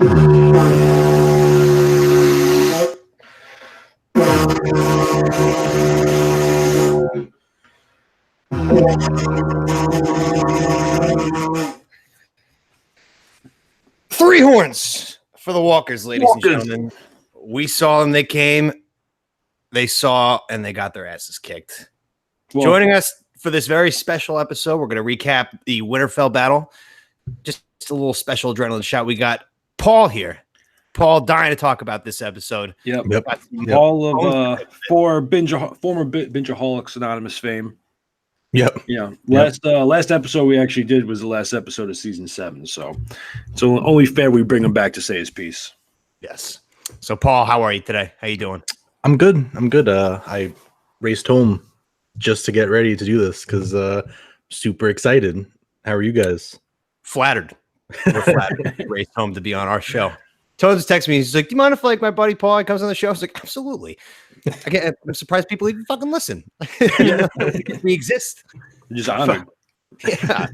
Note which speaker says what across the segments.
Speaker 1: Three horns for the Walkers, ladies and gentlemen. We saw them. They came. They saw, and they got their asses kicked. Well, joining us for this very special episode, we're going to recap the Winterfell battle. Just a little special adrenaline shot. We got Paul here. Paul dying to talk about this episode.
Speaker 2: Yep. All of former Bingeaholics Anonymous fame.
Speaker 3: Yep.
Speaker 2: Yeah. Last episode we actually did was the last episode of season 7. So it's only fair we bring him back to say his piece.
Speaker 1: Yes. So Paul, how are you today? How you doing?
Speaker 3: I'm good. I raced home just to get ready to do this because super excited. How are you guys?
Speaker 1: Flattered. We're flattered. He raced home to be on our show. Tones texted me. He's like, "Do you mind if my buddy Paul comes on the show?" I was like, "Absolutely." I'm surprised people even fucking listen. We exist.
Speaker 2: Just honored.
Speaker 1: Yeah.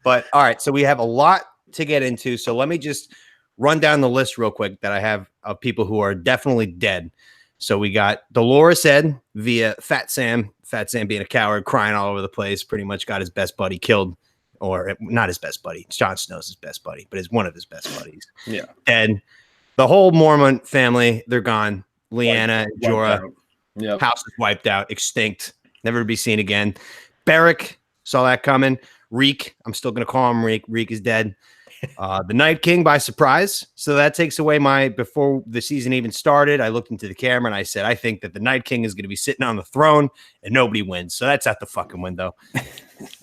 Speaker 1: But all right, so we have a lot to get into. So let me just run down the list real quick that I have of people who are definitely dead. So we got Dolores Ed via Fat Sam being a coward, crying all over the place, pretty much got his best buddy killed, or not his best buddy. Jon Snow's his best buddy, but is one of his best buddies.
Speaker 2: Yeah.
Speaker 1: And the whole Mormon family, they're gone. Lyanna, Jorah, house is wiped out, extinct, never to be seen again. Beric, saw that coming. Reek, I'm still going to call him Reek. Reek is dead. The Night King by surprise. So that takes away before the season even started, I looked into the camera and I said, I think that the Night King is going to be sitting on the throne and nobody wins. So that's out the fucking window.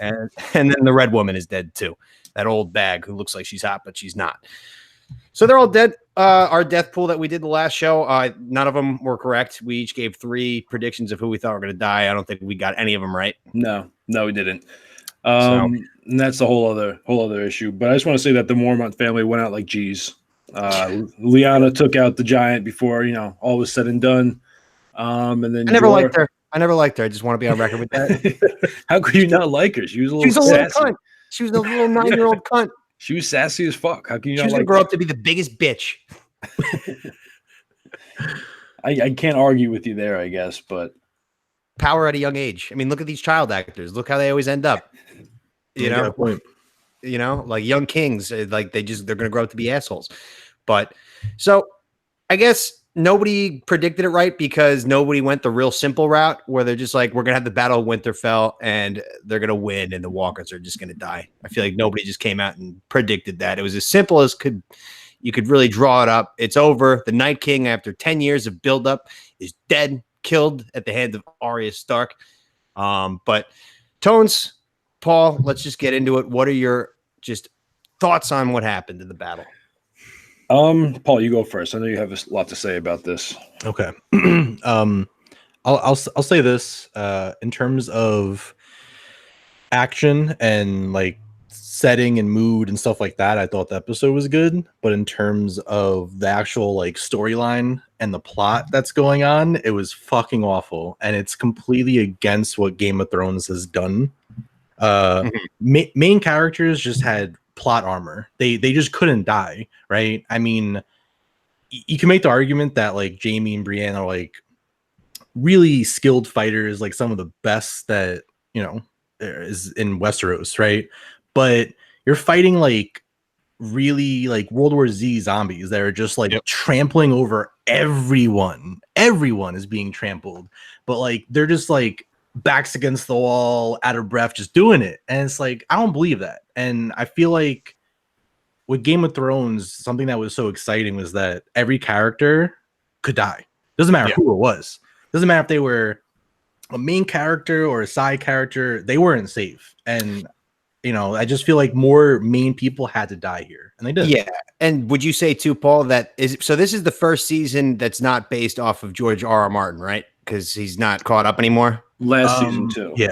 Speaker 1: and then the Red Woman is dead too. That old bag who looks like she's hot, but she's not. So they're all dead. Our death pool that we did the last show, none of them were correct. We each gave 3 predictions of who we thought were going to die. I don't think we got any of them right.
Speaker 2: No, we didn't. And that's a whole other issue. But I just want to say that the Mormont family went out like G's. Lyanna took out the giant before all was said and done. And then
Speaker 1: I never liked her. I just want to be on record with that.
Speaker 2: How could you not like her? She was a little
Speaker 1: cunt. She was a little 9-year-old cunt.
Speaker 2: She was sassy as fuck. How can you not like her?
Speaker 1: She was going to grow up to be the biggest bitch.
Speaker 2: I can't argue with you there, I guess, but
Speaker 1: power at a young age. I mean, look at these child actors. Look how they always end up. Like young kings, like they're going to grow up to be assholes. But so I guess nobody predicted it right because nobody went the real simple route where they're just like, we're going to have the Battle of Winterfell and they're going to win and the Walkers are just going to die. I feel like nobody just came out and predicted that. It was as simple as you could really draw it up. It's over. The Night King, after 10 years of buildup, is dead, killed at the hands of Arya Stark. But Tones, Paul, let's just get into it. What are your just thoughts on what happened in the battle?
Speaker 2: Paul, you go first. I know you have a lot to say about this.
Speaker 3: Okay. I'll say this in terms of action and like setting and mood and stuff like that. I thought the episode was good, but in terms of the actual like storyline and the plot that's going on, it was fucking awful, and it's completely against what Game of Thrones has done. Main characters just had plot armor. They just couldn't die, right? I mean, you can make the argument that like Jaime and Brienne are like really skilled fighters, like some of the best that is in Westeros, right? But you're fighting like really like World War Z zombies that are just like trampling over everyone. Everyone is being trampled, but like they're just like backs against the wall, out of breath, just doing it. And it's like, I don't believe that. And I feel like with Game of Thrones, something that was so exciting was that every character could die. Doesn't matter who it was. Doesn't matter if they were a main character or a side character, they weren't safe. And I just feel like more main people had to die here, and they did.
Speaker 1: Yeah. And would you say too, Paul, this is the first season that's not based off of George R.R. Martin, right? Because he's not caught up anymore.
Speaker 2: Last season too.
Speaker 3: Yeah.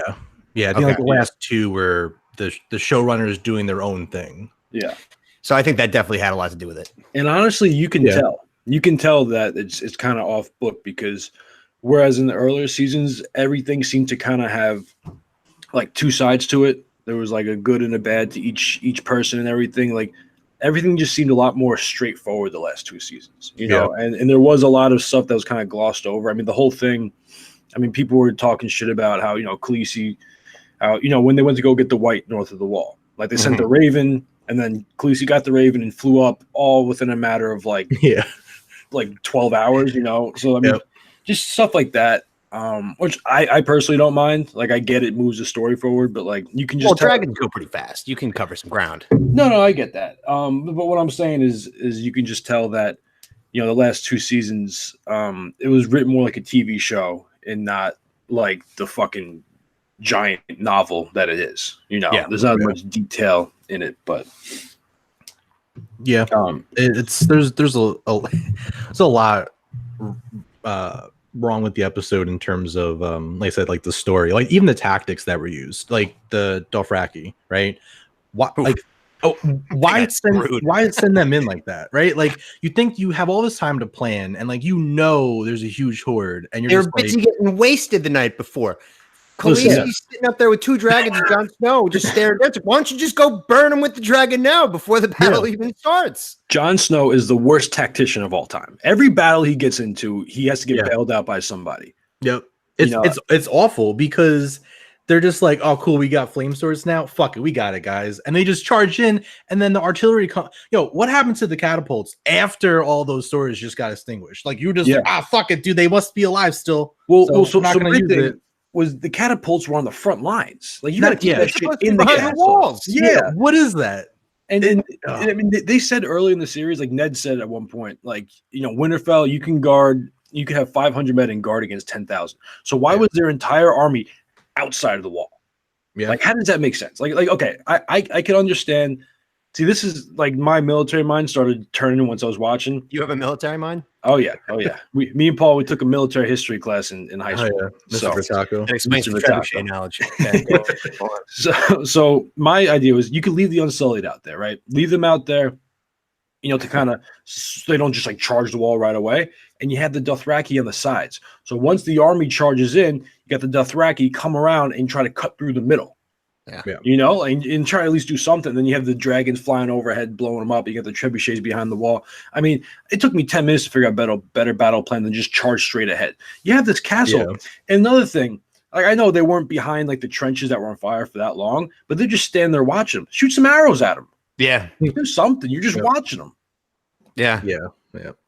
Speaker 3: I think like the last 2 were the showrunners doing their own thing.
Speaker 2: Yeah.
Speaker 1: So I think that definitely had a lot to do with it.
Speaker 2: And honestly, you can tell. You can tell that it's kind of off book, because whereas in the earlier seasons, everything seemed to kind of have like 2 sides to it. There was like a good and a bad to each person and everything. Like everything just seemed a lot more straightforward the last 2 seasons, you know, and there was a lot of stuff that was kind of glossed over. I mean, the whole thing, I mean, people were talking shit about how, you know, Khaleesi, how, you know, when they went to go get the white north of the wall, like they sent the Raven, and then Khaleesi got the Raven and flew up all within a matter of like 12 hours, you know. So I mean, just stuff like that, which I personally don't mind. Like, I get it moves the story forward, but like you can just
Speaker 1: dragons go pretty fast. You can cover some ground.
Speaker 2: No, I get that. But what I'm saying is you can just tell that, you know, the last 2 seasons, it was written more like a TV show and not like the fucking giant novel that it is. You know, there's not much detail in it, but
Speaker 3: there's a lot wrong with the episode in terms of like I said, like the story, like even the tactics that were used, like the Dothraki, right? Why send them in like that, right? Like, you think you have all this time to plan, and like, you know, there's a huge horde, and you're
Speaker 1: busy getting wasted the night before. Khaleesi's sitting up there with 2 dragons and Jon Snow just staring at. Why don't you just go burn him with the dragon now before the battle even starts?
Speaker 2: Jon Snow is the worst tactician of all time. Every battle he gets into, he has to get bailed out by somebody.
Speaker 3: It's awful because they're just like, oh, cool, we got flame swords now. Fuck it, we got it, guys. And they just charge in, and then the artillery comes. What happened to the catapults after all those swords just got extinguished? Like, you just like, fuck it, dude, they must be alive still.
Speaker 2: So not gonna use it. Was the catapults were on the front lines. Like, you got to keep that shit in the walls.
Speaker 3: Yeah, what is that?
Speaker 2: And I mean, they said early in the series, like Ned said at one point, like, you know, Winterfell, you can have 500 men and guard against 10,000. So why was their entire army outside of the wall? Like, how does that make sense? Like, okay, I can understand. See, this is like my military mind started turning once I was watching.
Speaker 1: You have a military mind?
Speaker 2: Oh yeah. Me and Paul, we took a military history class in high school.
Speaker 3: Mr. Vertaco.
Speaker 1: That explains the trebuchet analogy.
Speaker 2: So my idea was you could leave the Unsullied out there, right? Leave them out there, you know, to kind of so they don't just like charge the wall right away. And you have the Dothraki on the sides. So once the army charges in, you got the Dothraki come around and try to cut through the middle. You know, and try to at least do something. Then you have the dragons flying overhead, blowing them up. You got the trebuchets behind the wall. I mean, it took me 10 minutes to figure out a better battle plan than just charge straight ahead. You have this castle. And another thing, like, I know they weren't behind like the trenches that were on fire for that long, but they're just standing there watching them. Shoot some arrows at them.
Speaker 1: Yeah.
Speaker 2: Do something. You're just watching them.
Speaker 3: Yeah.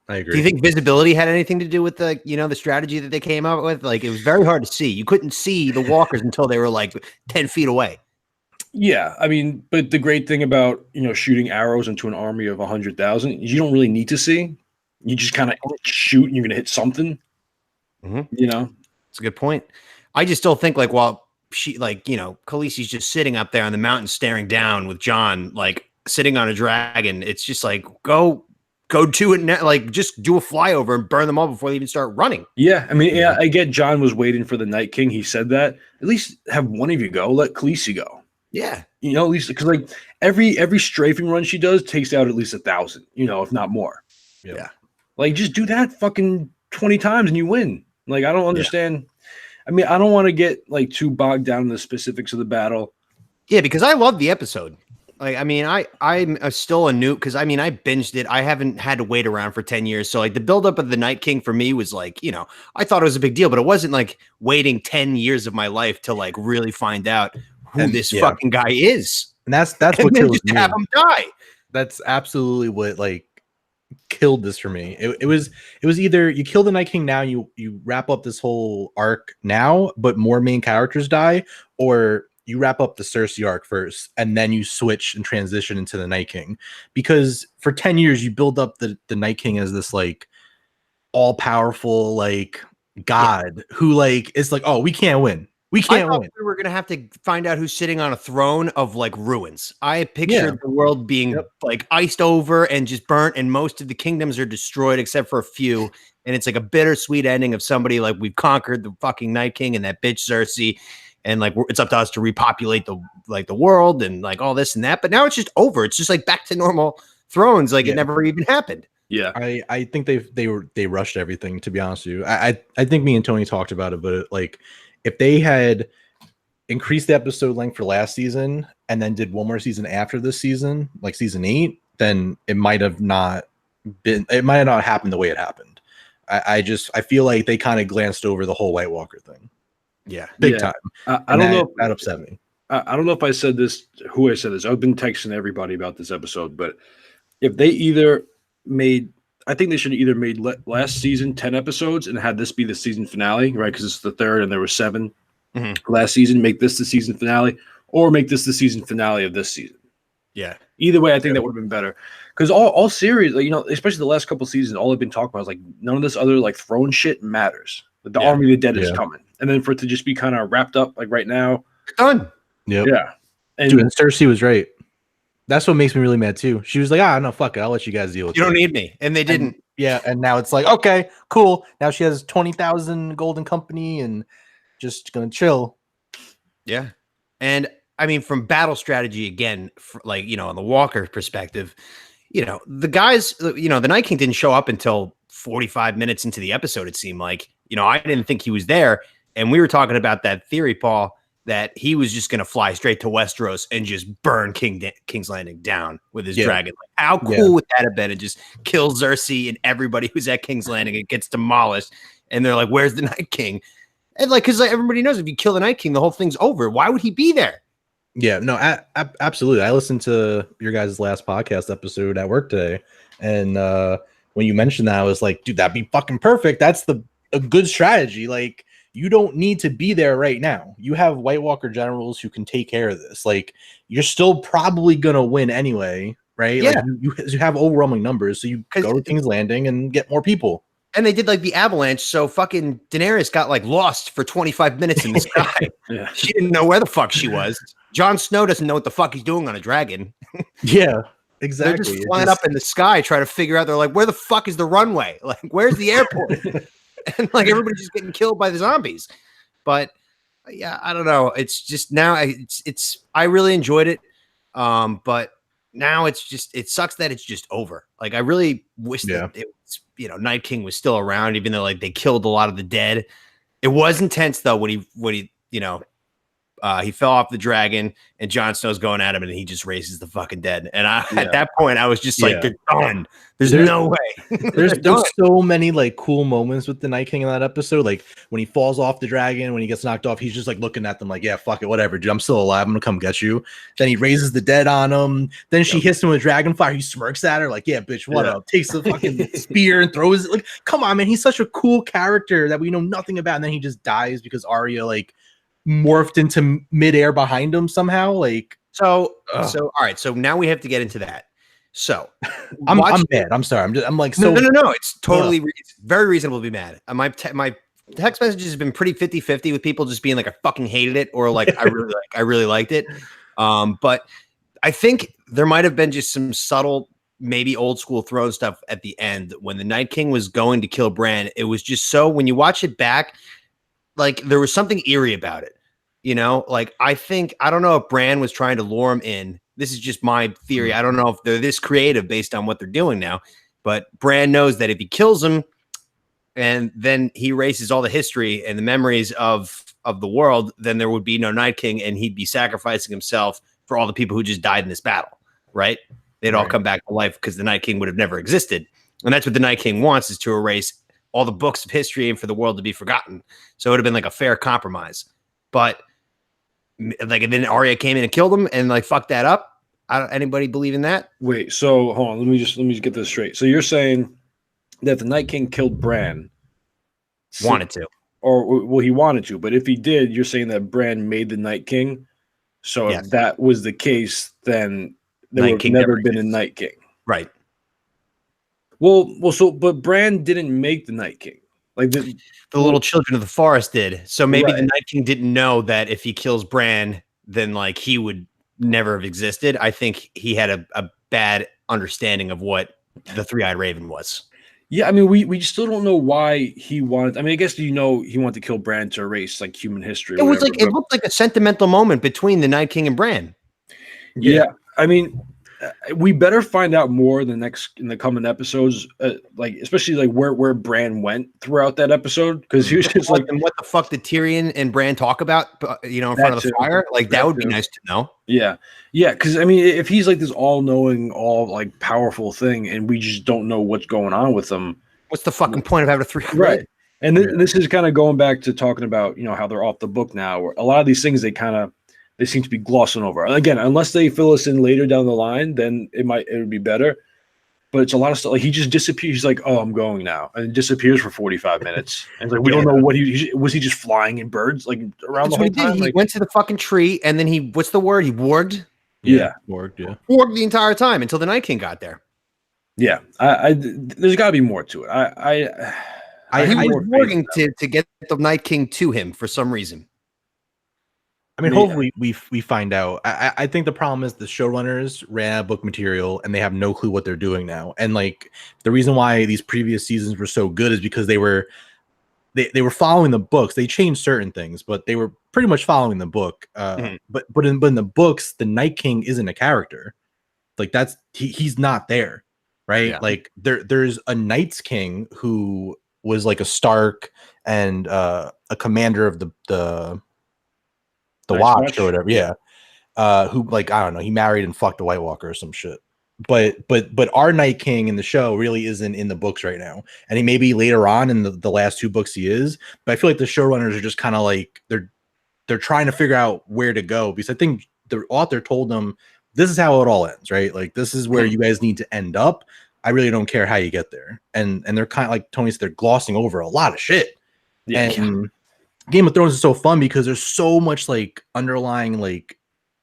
Speaker 3: I agree.
Speaker 1: Do you think visibility had anything to do with the, you know, the strategy that they came up with? Like, it was very hard to see. You couldn't see the walkers until they were like 10 feet away.
Speaker 2: Yeah, I mean, but the great thing about, you know, shooting arrows into an army of 100,000 is you don't really need to see. You just kind of shoot and you're going to hit something. You know?
Speaker 1: It's a good point. I just still think, like, while she, like, you know, Khaleesi's just sitting up there on the mountain staring down with Jon, like, sitting on a dragon, it's just like, go do it now. Like, just do a flyover and burn them all before they even start running.
Speaker 2: Yeah, I mean, I get Jon was waiting for the Night King. He said that. At least have one of you go. Let Khaleesi go.
Speaker 1: Yeah,
Speaker 2: you know, at least because like every strafing run she does takes out at least 1,000, you know, if not more.
Speaker 1: Yeah,
Speaker 2: like just do that fucking 20 times and you win. Like, I don't understand. I mean, I don't want to get like too bogged down in the specifics of the battle.
Speaker 1: Yeah, because I love the episode. Like, I mean, I'm still a new because I mean I binged it. I haven't had to wait around for 10 years. So like the buildup of the Night King for me was like, you know, I thought it was a big deal, but it wasn't like waiting 10 years of my life to like really find out who this fucking guy is.
Speaker 3: And that's what kills me.
Speaker 1: Have him die.
Speaker 3: That's absolutely what like killed this for me. It was either you kill the Night King now, you wrap up this whole arc now, but more main characters die, or you wrap up the Cersei arc first and then you switch and transition into the Night King. Because for 10 years you build up the Night King as this like all powerful like god who like is like, oh, we can't win. We can't win.
Speaker 1: We were going to have to find out who's sitting on a throne of like ruins. I pictured the world being like iced over and just burnt, and most of the kingdoms are destroyed except for a few. And it's like a bittersweet ending of somebody like we've conquered the fucking Night King and that bitch Cersei, and like it's up to us to repopulate the world and like all this and that. But now it's just over. It's just like back to normal thrones. Like it never even happened.
Speaker 2: Yeah,
Speaker 3: I think they rushed everything. To be honest with you, I think me and Tony talked about it, but like. If they had increased the episode length for last season and then did one more season after this season, like season 8, then it might have not happened the way it happened. I feel like they kind of glanced over the whole White Walker thing.
Speaker 1: Yeah,
Speaker 3: big time.
Speaker 2: I don't know if
Speaker 3: that upset me.
Speaker 2: I don't know if I said this, who I said this. I've been texting everybody about this episode, but if they either made, I think they should have either made last season 10 episodes and had this be the season finale, right? Because it's the third and there were 7 last season. Make this the season finale, or make this the season finale of this season.
Speaker 1: Yeah.
Speaker 2: Either way, I think that would have been better. Because all series, like, especially the last couple seasons, all they've been talking about is like none of this other like throne shit matters. Like, the Army of the Dead is coming, and then for it to just be kind of wrapped up like right now,
Speaker 1: done.
Speaker 3: Yep.
Speaker 2: Yeah.
Speaker 3: And Cersei was right. That's what makes me really mad too. She was like, no, fuck it. I'll let you guys deal with it.
Speaker 1: You don't need me. And they didn't.
Speaker 3: And now it's like, okay, cool. Now she has 20,000 golden company and just gonna chill.
Speaker 1: Yeah. And I mean, from battle strategy again, like, on the Walker perspective, the guys, the Night King didn't show up until 45 minutes into the episode, it seemed like. I didn't think he was there. And we were talking about that theory, Paul, that he was just going to fly straight to Westeros and just burn King's Landing down with his dragon. Like, how cool would that have been? And just kill Cersei and everybody who's at King's Landing. It gets demolished. And they're like, where's the Night King? And like, because everybody knows if you kill the Night King, the whole thing's over. Why would he be there?
Speaker 3: Yeah, no, absolutely. I listened to your guys' last podcast episode at work today. And when you mentioned that, I was like, dude, that'd be fucking perfect. That's a good strategy. Like, you don't need to be there right now. You have White Walker generals who can take care of this. Like, you're still probably gonna win anyway, right?
Speaker 1: Yeah.
Speaker 3: Like, you have overwhelming numbers, so you go to King's Landing and get more people.
Speaker 1: And they did like the avalanche, so fucking Daenerys got like lost for 25 minutes in the sky. She didn't know where the fuck she was. Jon Snow doesn't know what the fuck he's doing on a dragon.
Speaker 3: Yeah, exactly.
Speaker 1: They're just flying up in the sky trying to figure out. They're like, where the fuck is the runway? Like, where's the airport? And like everybody's just getting killed by the zombies. But yeah, I don't know. It's just now I really enjoyed it. But now it sucks that it's just over. Like, I really wish that it was, Night King was still around, even though like they killed a lot of the dead. It was intense though when he he fell off the dragon and Jon Snow's going at him and he just raises the fucking dead. And at that point I was just like, they're done. There's no way.
Speaker 3: there's so many like cool moments with the Night King in that episode. Like when he falls off the dragon, when he gets knocked off, he's just like looking at them like, yeah, fuck it, whatever, dude, I'm still alive. I'm gonna come get you. Then he raises the dead on him. Then she hits him with dragonfire. He smirks at her like, yeah, bitch, what up? Takes the fucking spear and throws it. Like, come on, man. He's such a cool character that we know nothing about. And then he just dies because Arya like morphed into midair behind him somehow. Like,
Speaker 1: so all right. So now we have to get into that. So
Speaker 3: I'm mad. I'm sorry. I'm like, so
Speaker 1: no. It's totally it's very reasonable to be mad. My text messages have been pretty 50-50 with people just being like, I fucking hated it, or like I really liked it. But I think there might have been just some subtle, maybe old school throne stuff at the end when the Night King was going to kill Bran. It was just so, when you watch it back, like there was something eerie about it. Like I don't know if Bran was trying to lure him in. This is just my theory. I don't know if they're this creative based on what they're doing now, but Bran knows that if he kills him and then he erases all the history and the memories of the world, then there would be no Night King and he'd be sacrificing himself for all the people who just died in this battle, right? They'd all come back to life because the Night King would have never existed. And that's what the Night King wants, is to erase all the books of history and for the world to be forgotten. So it would have been like a fair compromise. But like, and then Arya came in and killed him and like fucked that up. Anybody believe in that?
Speaker 2: Wait, so hold on. Let me just get this straight. So you're saying that the Night King killed Bran,
Speaker 1: wanted to,
Speaker 2: or well, he wanted to, but if he did, you're saying that Bran made the Night King. So if that was the case, then there would have never been a Night King,
Speaker 1: right?
Speaker 2: Well, but Bran didn't make the Night King. Like the
Speaker 1: little children of the forest did. So maybe the Night King didn't know that if he kills Bran, then like he would never have existed. I think he had a bad understanding of what the Three-Eyed Raven was.
Speaker 2: Yeah, I mean, we still don't know why he wanted. I mean, I guess he wanted to kill Bran to erase like human history.
Speaker 1: It looked like a sentimental moment between the Night King and Bran.
Speaker 2: Yeah, I mean, we better find out more in the coming episodes, like especially like where Bran went throughout that episode, because he was just like,
Speaker 1: and what the fuck did Tyrion and Bran talk about? In front of the fire, like that would be nice to know.
Speaker 2: Yeah, because I mean, if he's like this all-knowing, all like powerful thing, and we just don't know what's going on with him,
Speaker 1: what's the fucking point of having a 3?
Speaker 2: Right. And this is kind of going back to talking about how they're off the book now. Where a lot of these things they seem to be glossing over. Again, unless they fill us in later down the line, then it would be better. But it's a lot of stuff. Like he just disappears. He's like, "Oh, I'm going now," and disappears for 45 minutes. And like we don't know what was he just flying in birds like around the whole time?
Speaker 1: He went to the fucking tree, and then what's the word? He warged.
Speaker 3: Warged. Yeah,
Speaker 1: warged the entire time until the Night King got there.
Speaker 2: Yeah, there's got to be more to it.
Speaker 1: He was warging to get the Night King to him for some reason.
Speaker 3: I mean, hopefully we find out. I think the problem is the showrunners ran out of book material and they have no clue what they're doing now. And like the reason why these previous seasons were so good is because they were following the books. They changed certain things, but they were pretty much following the book. But in the books, the Night King isn't a character. Like he's not there, right? Yeah. Like there's a Night's King who was like a Stark and a commander of the Watch or whatever, who like I don't know, he married and fucked a White Walker or some shit. But our Night King in the show really isn't in the books right now, and he may be later on in the last 2 books he is. But I feel like the showrunners are just kind of like they're trying to figure out where to go, because I think the author told them this is how it all ends, right? Like this is where you guys need to end up. I really don't care how you get there, and they're kind of like Tony said, they're glossing over a lot of shit. Game of Thrones is so fun because there's so much like underlying like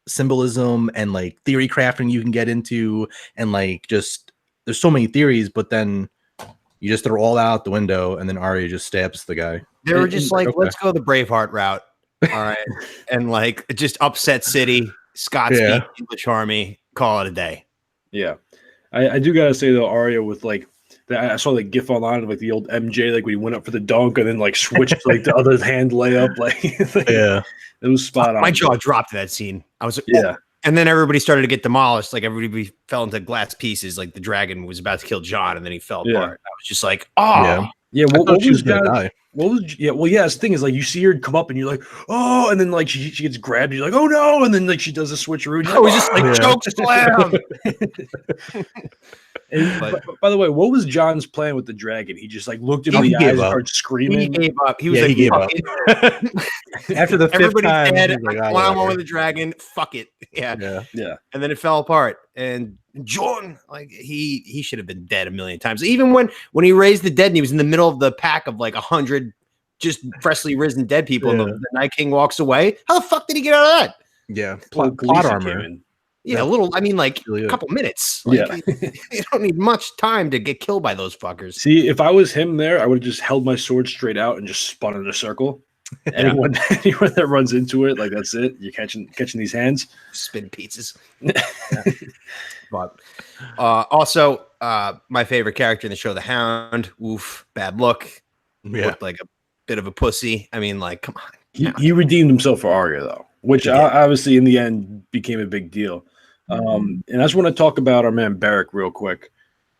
Speaker 3: symbolism and like theory crafting you can get into, and like just there's so many theories, but then you just throw all out the window, and then Arya just stabs the guy.
Speaker 1: They were just like, okay, let's go the Braveheart route, all right, and like just upset city, Scots beat English army, call it a day.
Speaker 2: Yeah, I do gotta say though, Arya with like. I saw the GIF online of like the old MJ, like when he went up for the dunk and then like switched to like the other hand layup. Like, it was spot on.
Speaker 1: My jaw dropped to that scene. I was like, oh. And then everybody started to get demolished. Like everybody fell into glass pieces. Like the dragon was about to kill Jon, and then he fell apart. I was just like, oh,
Speaker 2: What was die? What was the thing is like you see her come up and you're like, oh, and then like she gets grabbed, and you're like, oh no, and then like she does a switcheroo. I was just like choke slam. But by the way, what was Jon's plan with the dragon? He just like looked him in the eyes and started screaming.
Speaker 1: He gave up. He was like,
Speaker 3: he gave up. After the 5th time,
Speaker 1: dead. Like, I'm on with the dragon. Fuck it. Yeah. And then it fell apart. And Jon, like he should have been dead a million times. Even when he raised the dead and he was in the middle of the pack of like 100 just freshly risen dead people, and the Night King walks away. How the fuck did he get out of that?
Speaker 3: Yeah, plot armor.
Speaker 1: Yeah, a little. I mean, like a couple minutes. Like, you don't need much time to get killed by those fuckers.
Speaker 2: See, if I was him there, I would have just held my sword straight out and just spun in a circle. Anyone that runs into it, like that's it. You're catching these hands.
Speaker 1: Spin pizzas. But also, my favorite character in the show, the Hound. Oof, bad look. Looked like a bit of a pussy. I mean, like, come on.
Speaker 2: He redeemed himself for Arya though, which obviously in the end became a big deal. And I just want to talk about our man Beric real quick.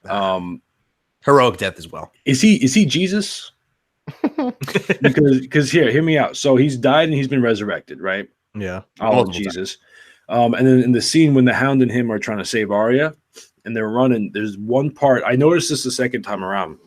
Speaker 1: Heroic death as well. Is
Speaker 2: he Jesus? because hear me out. So he's died and he's been resurrected, right?
Speaker 3: Yeah.
Speaker 2: All Jesus. And then in the scene when the Hound and him are trying to save Arya and they're running, there's one part I noticed this the second time around.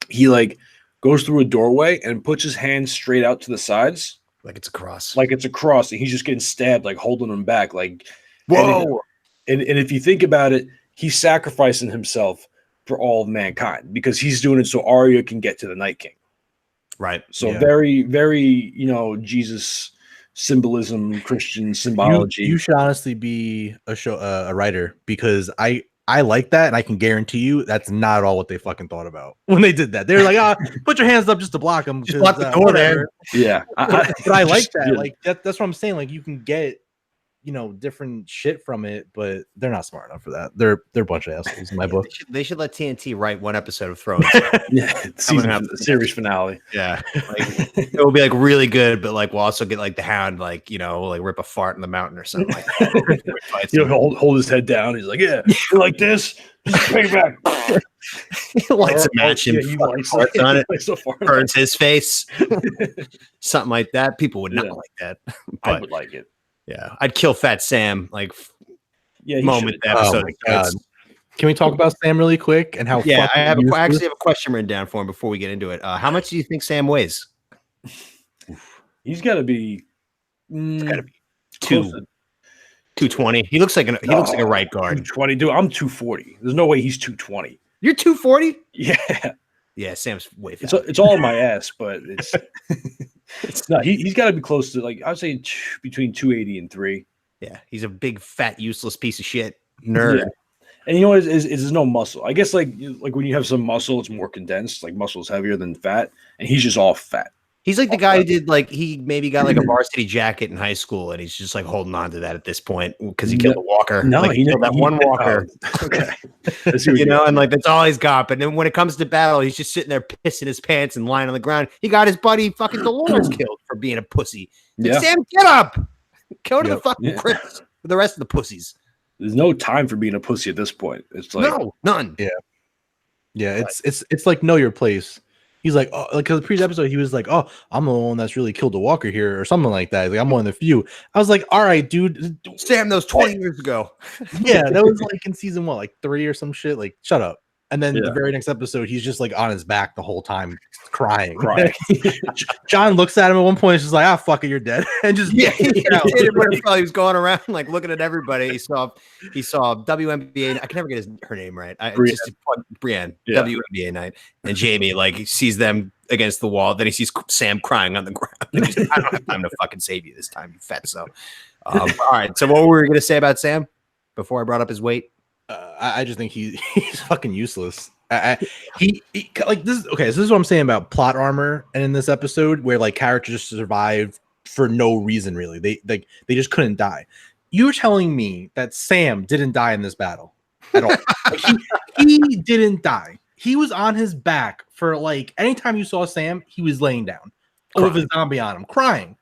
Speaker 2: He like goes through a doorway and puts his hands straight out to the sides.
Speaker 1: Like it's a cross.
Speaker 2: And he's just getting stabbed, like holding him back. Like,
Speaker 1: whoa.
Speaker 2: And if you think about it, he's sacrificing himself for all of mankind because he's doing it so Arya can get to the Night King.
Speaker 1: Right.
Speaker 2: So very, very, Jesus symbolism, Christian symbology.
Speaker 3: You should honestly be a writer, because I like that, and I can guarantee you that's not at all what they fucking thought about when they did that. They were like, put your hands up just to block them.
Speaker 1: Just block the door there.
Speaker 2: Yeah.
Speaker 3: But I like that. Yeah. Like that's what I'm saying. Like you can get different shit from it, but they're not smart enough for that. They're a bunch of assholes in my book.
Speaker 1: They should let TNT write one episode of Thrones.
Speaker 2: Series finale.
Speaker 1: Yeah, it will be like really good, but like we'll also get like the Hound, like like rip a fart in the mountain or something like that.
Speaker 2: Hold his head down. He's like, yeah, you like this. Just pay back.
Speaker 1: He lights a match and farts on it. Burns his face. Something like that. People would not like that. But
Speaker 2: I would like it.
Speaker 1: Yeah, I'd kill Fat Sam moment
Speaker 3: the episode. God. Can we talk about Sam really quick and how?
Speaker 1: Yeah, I actually have a question written down for him before we get into it. How much do you think Sam weighs?
Speaker 2: He's got to be.
Speaker 1: It's got to be 220. He looks like a right guard.
Speaker 2: 220, dude. I'm 240. There's no way he's 220.
Speaker 1: You're 240?
Speaker 2: Yeah.
Speaker 1: Yeah, Sam's way fat.
Speaker 2: It's all my ass, but it's no. He's got to be close to I'd say between 280 and 3.
Speaker 1: Yeah, he's a big fat useless piece of shit nerd. Yeah.
Speaker 2: And you know what? There's no muscle. I guess like when you have some muscle, it's more condensed. Like muscle's heavier than fat, and he's just all fat.
Speaker 1: He's like the guy who did he maybe got like a varsity jacket in high school, and he's just like holding on to that at this point because he killed a walker.
Speaker 2: No,
Speaker 1: he killed that one walker.
Speaker 2: Okay,
Speaker 1: and like that's all he's got. But then when it comes to battle, he's just sitting there pissing his pants and lying on the ground. He got his buddy fucking Dolores killed for being a pussy. Yeah. Sam, get up, go to the fucking crypt with the rest of the pussies.
Speaker 2: There's no time for being a pussy at this point. It's like
Speaker 1: none.
Speaker 3: Yeah. It's like know your place. He's like, oh, like, because the previous episode, he was like, oh, I'm the one that's really killed a walker here or something like that. Like, I'm one of the few. I was like, all right, dude.
Speaker 1: Sam, that was 20 years ago.
Speaker 3: Yeah, that was like in season 3 or some shit. Like, shut up. And then the very next episode, he's just like on his back the whole time, crying. John looks at him at one point, he's just like, fuck it, you're dead. And just
Speaker 1: he was going around like looking at everybody. He saw WNBA. I can never get her name right. Brienne. WNBA night. And Jamie he sees them against the wall. Then he sees Sam crying on the ground. He's like, I don't have time to fucking save you this time, you fatso. All right. So what were we gonna say about Sam before I brought up his weight?
Speaker 3: I just think he's fucking useless. He like this. Okay, so this is what I'm saying about plot armor, and in this episode where characters just survived for no reason really. They just couldn't die. You're telling me that Sam didn't die in this battle at all? He didn't die. He was on his back for anytime you saw Sam, he was laying down with a zombie on him, crying.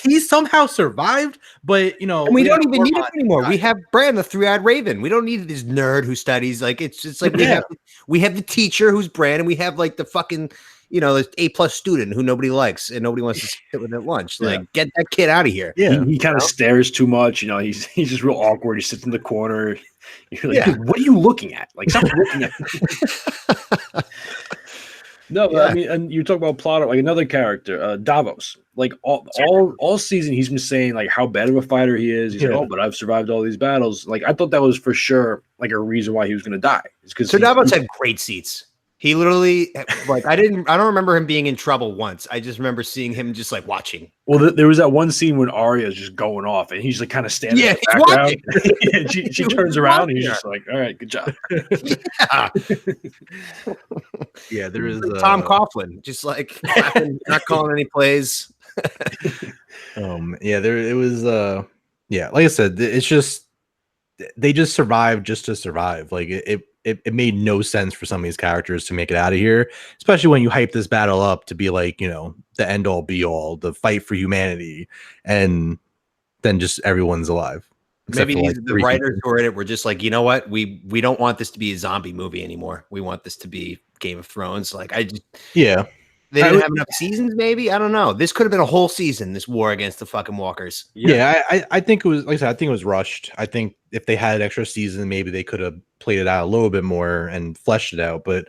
Speaker 3: He somehow survived, but and
Speaker 1: we don't even need him anymore. We have Bran, the 3-eyed raven. We don't need this nerd who studies. We have the teacher who's Bran, and we have the fucking the A+ student who nobody likes and nobody wants to sit with at lunch. Get that kid out of here.
Speaker 3: Yeah,
Speaker 2: he kind of stares too much. He's just real awkward. He sits in the corner. You're like, dude, what are you looking at? Stop looking at. No, but I mean, and you talk about plot, another character, Davos. All season, he's been saying how bad of a fighter he is. He's but I've survived all these battles. I thought that was for sure a reason why he was going to die.
Speaker 1: So Davos had great seats. He literally I don't remember him being in trouble once. I just remember seeing him just watching.
Speaker 2: Well, there was that one scene when Arya is just going off, and he's kind of standing in the background. And she turns around, and he's just like, "All right, good job."
Speaker 3: Yeah, there is
Speaker 1: Tom Coughlin, just clapping, not calling any plays.
Speaker 3: It was like I said, it's just they just survived just to survive. It made no sense for some of these characters to make it out of here, especially when you hype this battle up to be the end all be all, the fight for humanity, and then just everyone's alive.
Speaker 1: Maybe the writers who are in it were just you know what, we don't want this to be a zombie movie anymore. We want this to be Game of Thrones. They didn't have enough seasons, maybe? I don't know. This could have been a whole season, this war against the fucking walkers.
Speaker 3: Yeah, I think it was, like I said, I think it was rushed. I think if they had an extra season, maybe they could have played it out a little bit more and fleshed it out. But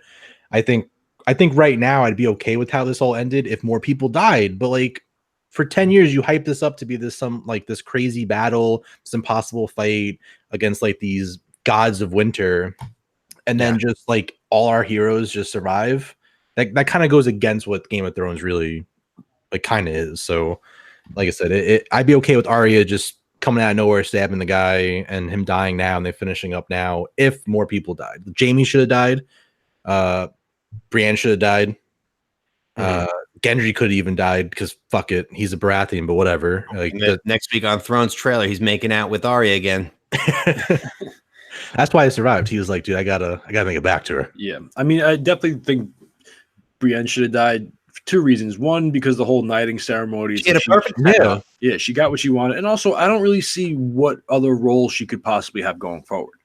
Speaker 3: I think right now I'd be okay with how this all ended if more people died. But for 10 years, you hype this up to be this this crazy battle, this impossible fight against these gods of winter. And then just all our heroes just survive. That kind of goes against what Game of Thrones really kind of is. So, like I said, I'd be okay with Arya just coming out of nowhere, stabbing the guy, and him dying now, and they're finishing up now. If more people died, Jamie should have died. Brienne should have died. Gendry could have even died because fuck it, he's a Baratheon, but whatever. Like
Speaker 1: next week on Thrones trailer, he's making out with Arya again.
Speaker 3: That's why I survived. He was like, dude, I gotta make it back to her.
Speaker 2: Yeah, I mean, I definitely think Brienne should have died for 2 reasons. One, because the whole knighting ceremony.
Speaker 1: She had a perfect
Speaker 2: yeah, she got what she wanted, and also I don't really see what other role she could possibly have going forward.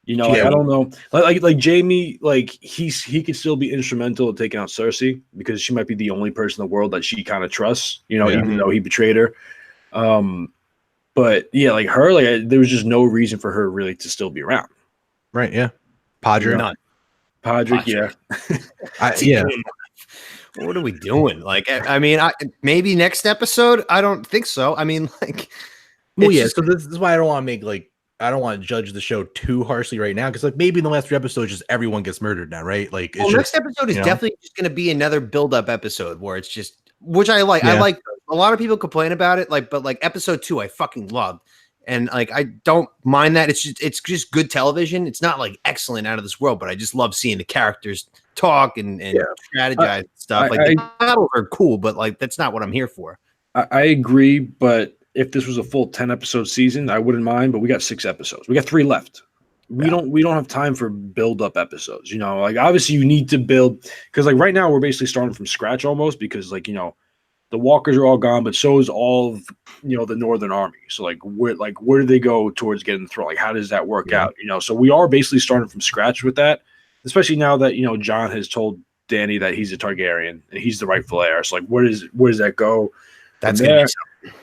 Speaker 2: You know, I don't know, like Jaime, like he could still be instrumental in taking out Cersei because she might be the only person in the world that she kind of trusts. You know, even though he betrayed her. But yeah, like her, like there was just no reason for her really to still be around.
Speaker 3: Right? Yeah. Podrick.
Speaker 1: None.
Speaker 2: Podrick, yeah.
Speaker 3: Yeah.
Speaker 1: What are we doing? Like, I mean, maybe next episode. I don't think so. I mean, like,
Speaker 3: well, yeah. So this is why I don't want to make I don't want to judge the show too harshly right now because like maybe in the last 3 episodes, just everyone gets murdered now, right? Like,
Speaker 1: well, next episode is definitely just going to be another build-up episode where it's just, which I like. Yeah. I like. A lot of people complain about it, like, but like episode 2, I fucking loved, and like I don't mind that. It's just good television. It's not like excellent out of this world, but I just love seeing the characters talk and strategize and stuff. Like the battles are cool, but like that's not what I'm here for.
Speaker 2: I agree, but if this was a full 10 episode season, I wouldn't mind. But we got 6 episodes. We got 3 left. We don't have time for build up episodes. You know, like obviously you need to build because like right now we're basically starting from scratch almost because like the walkers are all gone, but so is all of, the Northern Army. So like where do they go towards getting the throne? Like how does that work out? So we are basically starting from scratch with that, especially now that Jon has told Dany that he's a Targaryen and he's the rightful heir. So like where does that go?
Speaker 1: That's gonna be something.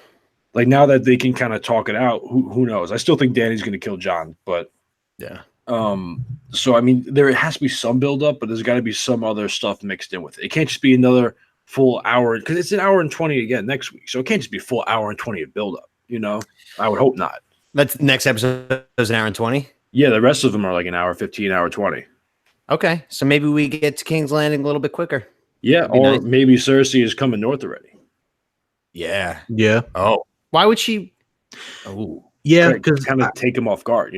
Speaker 2: Like now that they can kind of talk it out, who knows? I still think Dany's gonna kill Jon, but
Speaker 1: yeah.
Speaker 2: So I mean there has to be some build up, but there's got to be some other stuff mixed in with it. It can't just be another full hour because it's an hour and 20 again next week, so it can't just be a full hour and 20 of build up. I would hope not.
Speaker 1: That's next episode is an hour and 20.
Speaker 2: Yeah, the rest of them are like an hour 15, hour 20.
Speaker 1: Okay, so maybe we get to King's Landing a little bit quicker.
Speaker 2: Yeah, or maybe Cersei is coming north already.
Speaker 1: Yeah.
Speaker 2: Oh,
Speaker 1: why would she? Oh,
Speaker 3: yeah, because
Speaker 2: kind of take him off guard.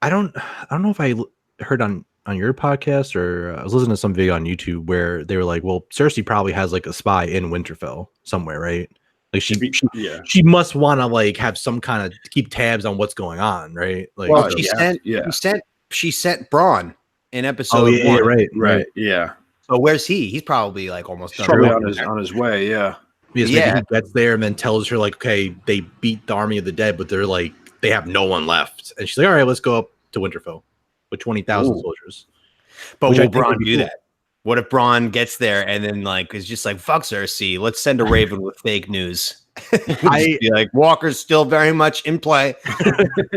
Speaker 3: I don't know if I heard on your podcast or I was listening to some video on YouTube where they were like, well, Cersei probably has like a spy in Winterfell somewhere, right? Like she must want to like have some kind of keep tabs on what's going on, right? Like,
Speaker 1: well, she sent Bronn in episode 1.
Speaker 3: Yeah, right.
Speaker 2: Yeah.
Speaker 1: So where's he? He's probably like almost done.
Speaker 2: Probably on his way. Yeah.
Speaker 3: Because he gets there and then tells her like, okay, they beat the army of the dead, but they're like they have no one left, and she's like, all right, let's go up to Winterfell with 20,000 soldiers.
Speaker 1: But will Bronn do that? What if Bronn gets there and then like is just like fuck Cersei? Let's send a raven with fake news. Be like Walker's still very much in play.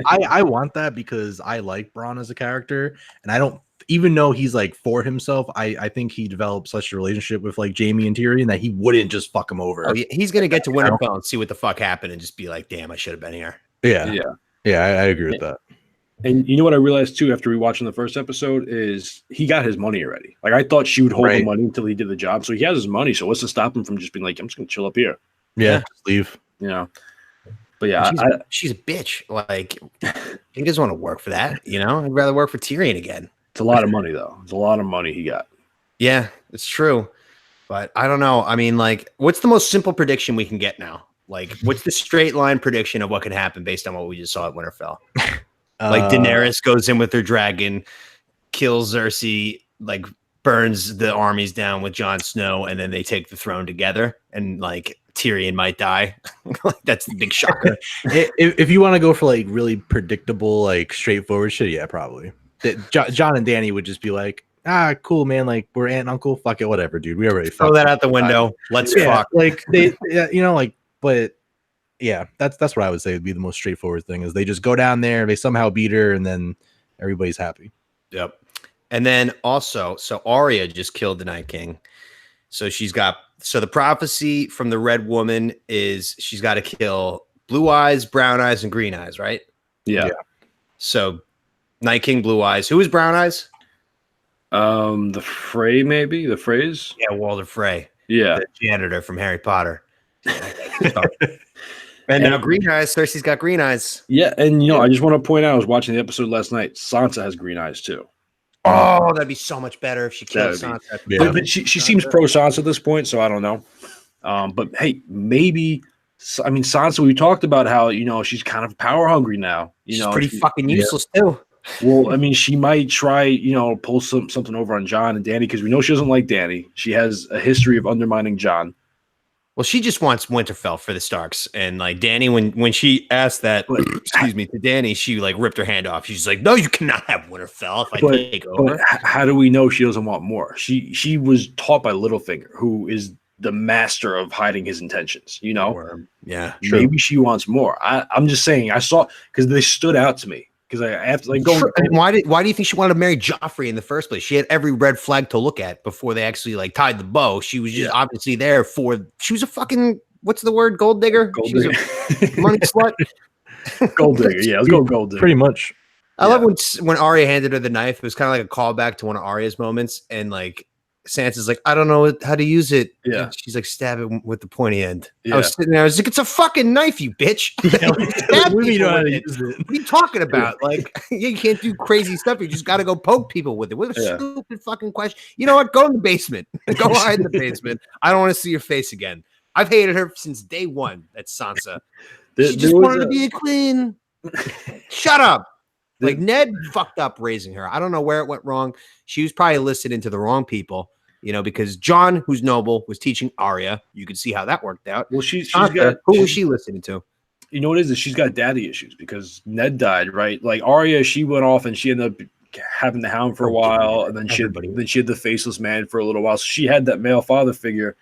Speaker 3: I want that because I like Bronn as a character, and I don't even though he's like for himself. I think he developed such a relationship with like Jaime and Tyrion that he wouldn't just fuck him over.
Speaker 1: Oh, he's gonna get to Winterfell and see what the fuck happened and just be like, damn, I should have been here.
Speaker 3: Yeah. I agree with that.
Speaker 2: And you know what I realized too after rewatching the first episode is he got his money already. Like I thought she would hold the money until he did the job. So he has his money. So what's to stop him from just being like, I'm just gonna chill up here.
Speaker 3: Yeah. Just leave.
Speaker 2: But yeah,
Speaker 1: she's a bitch. Like he doesn't want to work for that. I'd rather work for Tyrion again.
Speaker 2: It's a lot of money though. It's a lot of money he got.
Speaker 1: Yeah, it's true. But I don't know. I mean, like, what's the most simple prediction we can get now? Like, what's the straight line prediction of what can happen based on what we just saw at Winterfell? Like Daenerys goes in with her dragon, kills Cersei, like burns the armies down with Jon Snow, and then they take the throne together. And like Tyrion might die. That's the big shocker.
Speaker 3: If you want to go for like really predictable, like straightforward shit, yeah, probably. Jon and Dany would just be like, cool, man. Like we're aunt and uncle. Fuck it, whatever, dude. We already
Speaker 1: throw that out the window. Let's fuck.
Speaker 3: Like they, but. Yeah, that's what I would say would be the most straightforward thing is they just go down there, they somehow beat her, and then everybody's happy.
Speaker 1: Yep. And then also, so Arya just killed the Night King. So the prophecy from the Red Woman is she's got to kill Blue Eyes, Brown Eyes, and Green Eyes, right?
Speaker 2: Yeah.
Speaker 1: So Night King, Blue Eyes. Who is Brown Eyes?
Speaker 2: The Frey, maybe? The Freys?
Speaker 1: Yeah, Walder Frey.
Speaker 2: Yeah.
Speaker 1: The janitor from Harry Potter. And now Green Eyes, Cersei's got green eyes.
Speaker 2: Yeah, and I just want to point out, I was watching the episode last night. Sansa has green eyes too.
Speaker 1: Oh, that'd be so much better if she killed Sansa.
Speaker 2: Yeah. But she seems pro Sansa at this point, so I don't know. But hey, maybe. I mean, Sansa. We talked about how she's kind of power hungry now.
Speaker 1: She's pretty fucking useless too.
Speaker 2: Well, I mean, she might try, pull something over on Jon and Dany because we know she doesn't like Dany. She has a history of undermining Jon.
Speaker 1: Well, she just wants Winterfell for the Starks, and like Dany, when she asked that, to Dany, she like ripped her hand off. She's like, "No, you cannot have Winterfell if I take over."
Speaker 2: But how do we know she doesn't want more? She was taught by Littlefinger, who is the master of hiding his intentions.
Speaker 1: Yeah,
Speaker 2: maybe she wants more. I'm just saying. I saw because they stood out to me. Because I have to go.
Speaker 1: Why do you think she wanted to marry Joffrey in the first place? She had every red flag to look at before they actually like tied the bow. She was just obviously there for. She was a fucking what's the word? Gold digger.
Speaker 2: Gold
Speaker 1: digger. Money slut.
Speaker 2: Gold digger. Yeah, let's go gold digger.
Speaker 3: Pretty much.
Speaker 1: I love when Arya handed her the knife. It was kind of like a callback to one of Arya's moments, and like Sansa's like, I don't know how to use it.
Speaker 2: Yeah.
Speaker 1: And she's like, stab it with the pointy end.
Speaker 2: Yeah.
Speaker 1: I was sitting there. I was like, it's a fucking knife, you bitch. What are you talking about? Like, you can't do crazy stuff. You just got to go poke people with it. What a stupid fucking question. You know what? Go in the basement. Go hide in the basement. I don't want to see your face again. I've hated her since day one. That's Sansa. She just wanted to be a queen. Shut up. Like Ned fucked up raising her. I don't know where it went wrong. She was probably listening to the wrong people, because Jon, who's noble, was teaching Arya. You could see how that worked out.
Speaker 2: Well, she's
Speaker 1: got who was she listening to?
Speaker 2: You know what it is? She's got daddy issues because Ned died, right? Like Arya, she went off and she ended up having the Hound for a while, and then she had the Faceless Man for a little while. So she had that male father figure.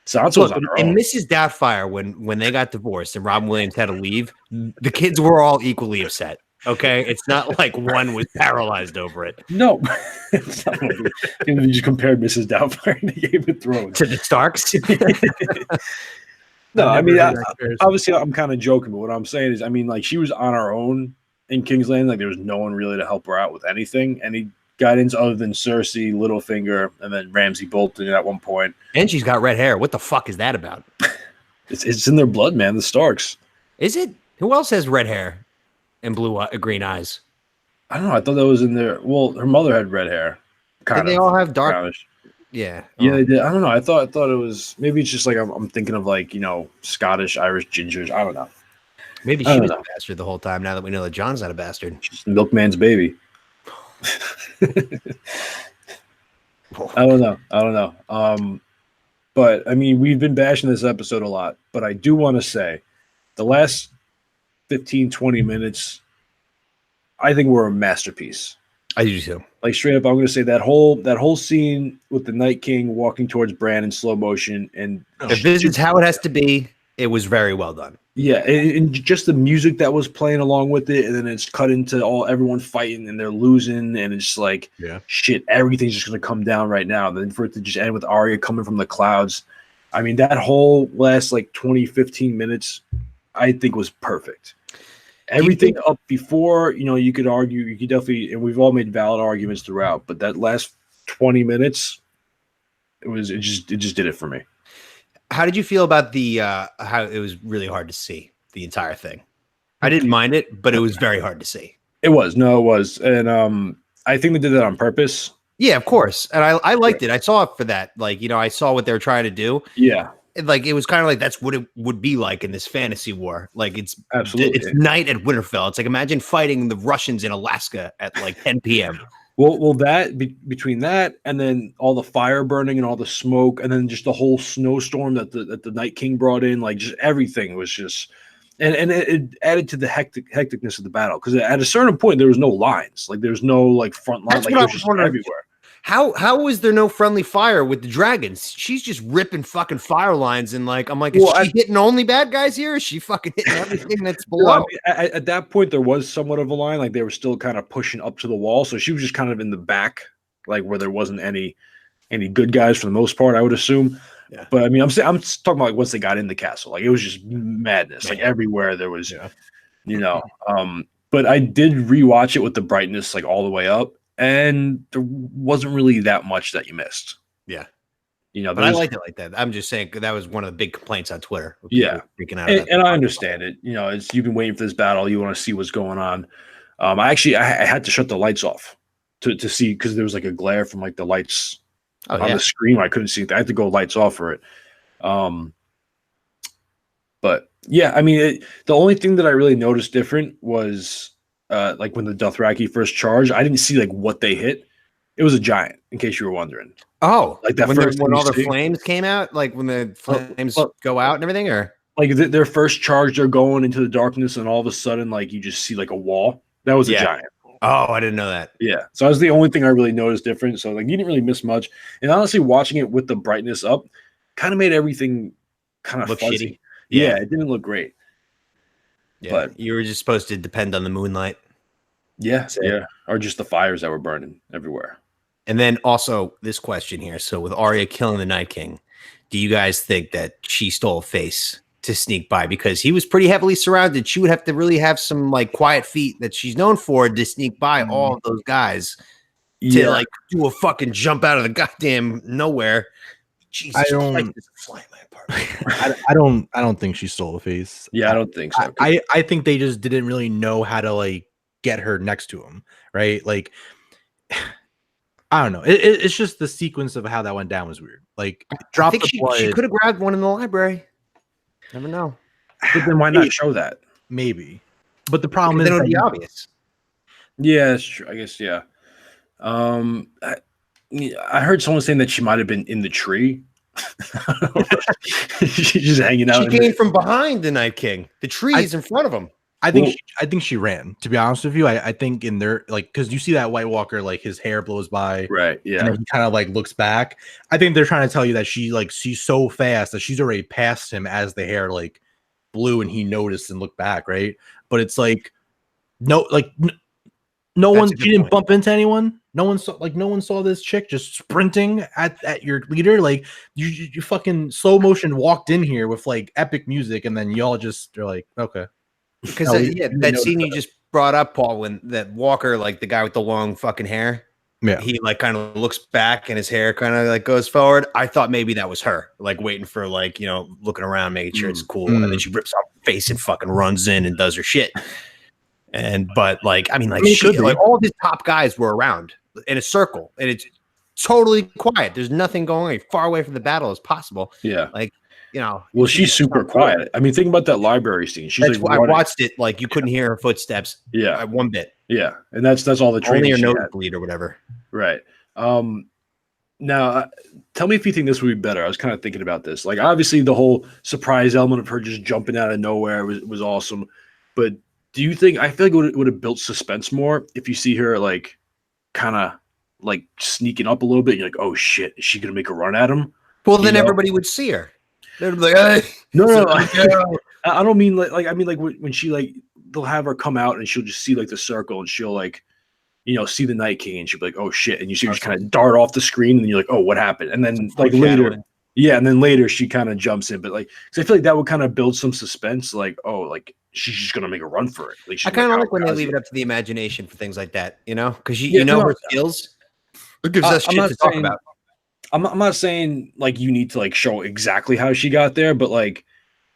Speaker 2: Sansa was on her own.
Speaker 1: And Mrs. Doubtfire, when they got divorced and Robin Williams had to leave, the kids were all equally upset. Okay, it's not like one was paralyzed over it.
Speaker 2: No, it's not you just compared Mrs. Doubtfire to Game of Thrones
Speaker 1: to the Starks.
Speaker 2: No, I mean, obviously, I'm kind of joking, but what I'm saying is, I mean, like she was on her own in King's Landing. Like there was no one really to help her out with anything, any guidance other than Cersei, Littlefinger, and then Ramsay Bolton at one point.
Speaker 1: And she's got red hair. What the fuck is that about?
Speaker 2: It's in their blood, man. The Starks.
Speaker 1: Is it? Who else has red hair and green eyes?
Speaker 2: I don't know. I thought that was in there. Well, her mother had red hair.
Speaker 1: Did they all have dark?
Speaker 2: Brownish.
Speaker 1: Yeah.
Speaker 2: Yeah, they did. I don't know. I thought it was maybe it's just like I'm thinking of like Scottish, Irish gingers. I don't know.
Speaker 1: Maybe she was a bastard the whole time. Now that we know that John's not a bastard,
Speaker 2: she's the milkman's baby. I don't know. But I mean, we've been bashing this episode a lot, but I do want to say the last 15-20 minutes, I think were a masterpiece.
Speaker 1: I do too.
Speaker 2: Like straight up, I'm going to say that whole scene with the Night King walking towards Bran in slow motion, and
Speaker 1: if this is how it has to be, it was very well done.
Speaker 2: Yeah, and just the music that was playing along with it, and then it's cut into everyone fighting and they're losing, and it's like, shit, everything's just going to come down right now. Then for it to just end with Arya coming from the clouds, I mean, that whole last like 20-15 minutes, I think was perfect. Everything up before, you could argue, you could definitely, and we've all made valid arguments throughout, but that last 20 minutes, it just did it for me.
Speaker 1: How did you feel about the how it was really hard to see the entire thing? I didn't mind it, but it was very hard to see.
Speaker 2: It was. And I think they did that on purpose.
Speaker 1: Yeah, of course. And I liked it. I saw it for that. Like, I saw what they were trying to do.
Speaker 2: Yeah.
Speaker 1: Like it was kind of like that's what it would be like in this fantasy war. Like it's
Speaker 2: absolutely
Speaker 1: it's night at Winterfell. It's like imagine fighting the Russians in Alaska at like 10 p.m.
Speaker 2: Well, that between that and then all the fire burning and all the smoke and then just the whole snowstorm that the Night King brought in, like just everything was just and it added to the hecticness of the battle because at a certain point there was no lines, like there's no like front line, like it was just everywhere.
Speaker 1: How was there no friendly fire with the dragons? She's just ripping fucking fire lines and like I'm like, is she hitting only bad guys here? Is she fucking hitting everything that's below?
Speaker 2: At that point, there was somewhat of a line, like they were still kind of pushing up to the wall, so she was just kind of in the back, like where there wasn't any good guys for the most part, I would assume. Yeah. But I mean, I'm talking about like once they got in the castle, like it was just madness, like everywhere there was, But I did rewatch it with the brightness like all the way up. And there wasn't really that much that you missed.
Speaker 1: Yeah. But I liked it like that. I'm just saying that was one of the big complaints on Twitter.
Speaker 2: Yeah. Freaking out and I understand it. It's you've been waiting for this battle. You want to see what's going on. I had to shut the lights off to see, because there was like a glare from like the lights on the screen. I couldn't see it. I had to go lights off for it. But yeah, I mean, the only thing that I really noticed different was like when the Dothraki first charged, I didn't see like what they hit. It was a giant, in case you were wondering.
Speaker 1: Oh,
Speaker 2: like that
Speaker 1: when all the flames came out, like when the flames go out and everything, or
Speaker 2: like their first charge, they're going into the darkness, and all of a sudden, like you just see like a wall. That was a giant.
Speaker 1: Oh, I didn't know that.
Speaker 2: Yeah, so that was the only thing I really noticed different. So like you didn't really miss much, and honestly, watching it with the brightness up kind of made everything kind of
Speaker 1: look
Speaker 2: fuzzy.
Speaker 1: shitty.
Speaker 2: Yeah, it didn't look great.
Speaker 1: Yeah, but you were just supposed to depend on the moonlight.
Speaker 2: Yeah, or just the fires that were burning everywhere.
Speaker 1: And then also this question here. So with Arya killing the Night King, do you guys think that she stole a face to sneak by? Because he was pretty heavily surrounded. She would have to really have some like quiet feet that she's known for to sneak by all of those guys to like do a fucking jump out of the goddamn nowhere. Jesus Christ, this is flying my apartment.
Speaker 3: I don't think she stole a face.
Speaker 2: Yeah, I don't think so.
Speaker 3: I think they just didn't really know how to like get her next to him, right? Like I don't know. It's just the sequence of how that went down was weird. Like
Speaker 1: I think she could have grabbed one in the library. Never know.
Speaker 2: But then why not show that?
Speaker 3: Maybe. But the problem is
Speaker 1: it would be obvious.
Speaker 2: Yeah, it's true. I guess, yeah. I heard someone saying that she might have been in the tree. She's just hanging out.
Speaker 1: She came from behind the Night King. The tree is in front of him.
Speaker 3: I think she ran. To be honest with you, I think in there, like, because you see that White Walker, like his hair blows by,
Speaker 2: right? Yeah,
Speaker 3: and he kind of like looks back. I think they're trying to tell you that she's so fast that she's already passed him as the hair like blew, and he noticed and looked back, right? But it's like no one. She didn't bump into anyone. No one saw this chick just sprinting at your leader. Like you fucking slow motion walked in here with like epic music, and then y'all just are like, okay.
Speaker 1: Because that scene you just brought up, Paul, when that Walker, like the guy with the long fucking hair, he like kind of looks back and his hair kind of like goes forward. I thought maybe that was her, like waiting for like, you know, looking around, making sure it's cool. And then she rips off her face and fucking runs in and does her shit. But like, I mean, like all of his top guys were around in a circle and it's totally quiet. There's nothing going on, far away from the battle as possible.
Speaker 2: Yeah.
Speaker 1: Like, you know,
Speaker 2: well, she's super quiet. I mean, think about that library scene. She's like,
Speaker 1: I watched it, like you couldn't hear her footsteps.
Speaker 2: Yeah,
Speaker 1: one bit.
Speaker 2: Yeah, and that's all the training.
Speaker 1: Only her nosebleed or whatever.
Speaker 2: Right. Now, tell me if you think this would be better. I was kind of thinking about this. Like, obviously, the whole surprise element of her just jumping out of nowhere was awesome. But do you think? I feel like it would have built suspense more if you see her like kind of like sneaking up a little bit. You're like, oh shit, is she gonna make a run at him?
Speaker 1: Well, then everybody would see her. They're like, hey.
Speaker 2: No. I don't mean like I mean like when she like they'll have her come out and she'll just see like the circle and she'll like, you know, see the Night King and she'll be like, oh shit, and you see her just kind of dart off the screen and you're like, oh, what happened? And then like later, and then later she kind of jumps in, but like, because I feel like that would kind of build some suspense, like, oh, like she's just gonna make a run for it. Like,
Speaker 1: I kind of like when they leave it up to the imagination for things like that, you know, because you know her skills. It gives us shit to talk about.
Speaker 2: I'm not saying like you need to like show exactly how she got there, but like,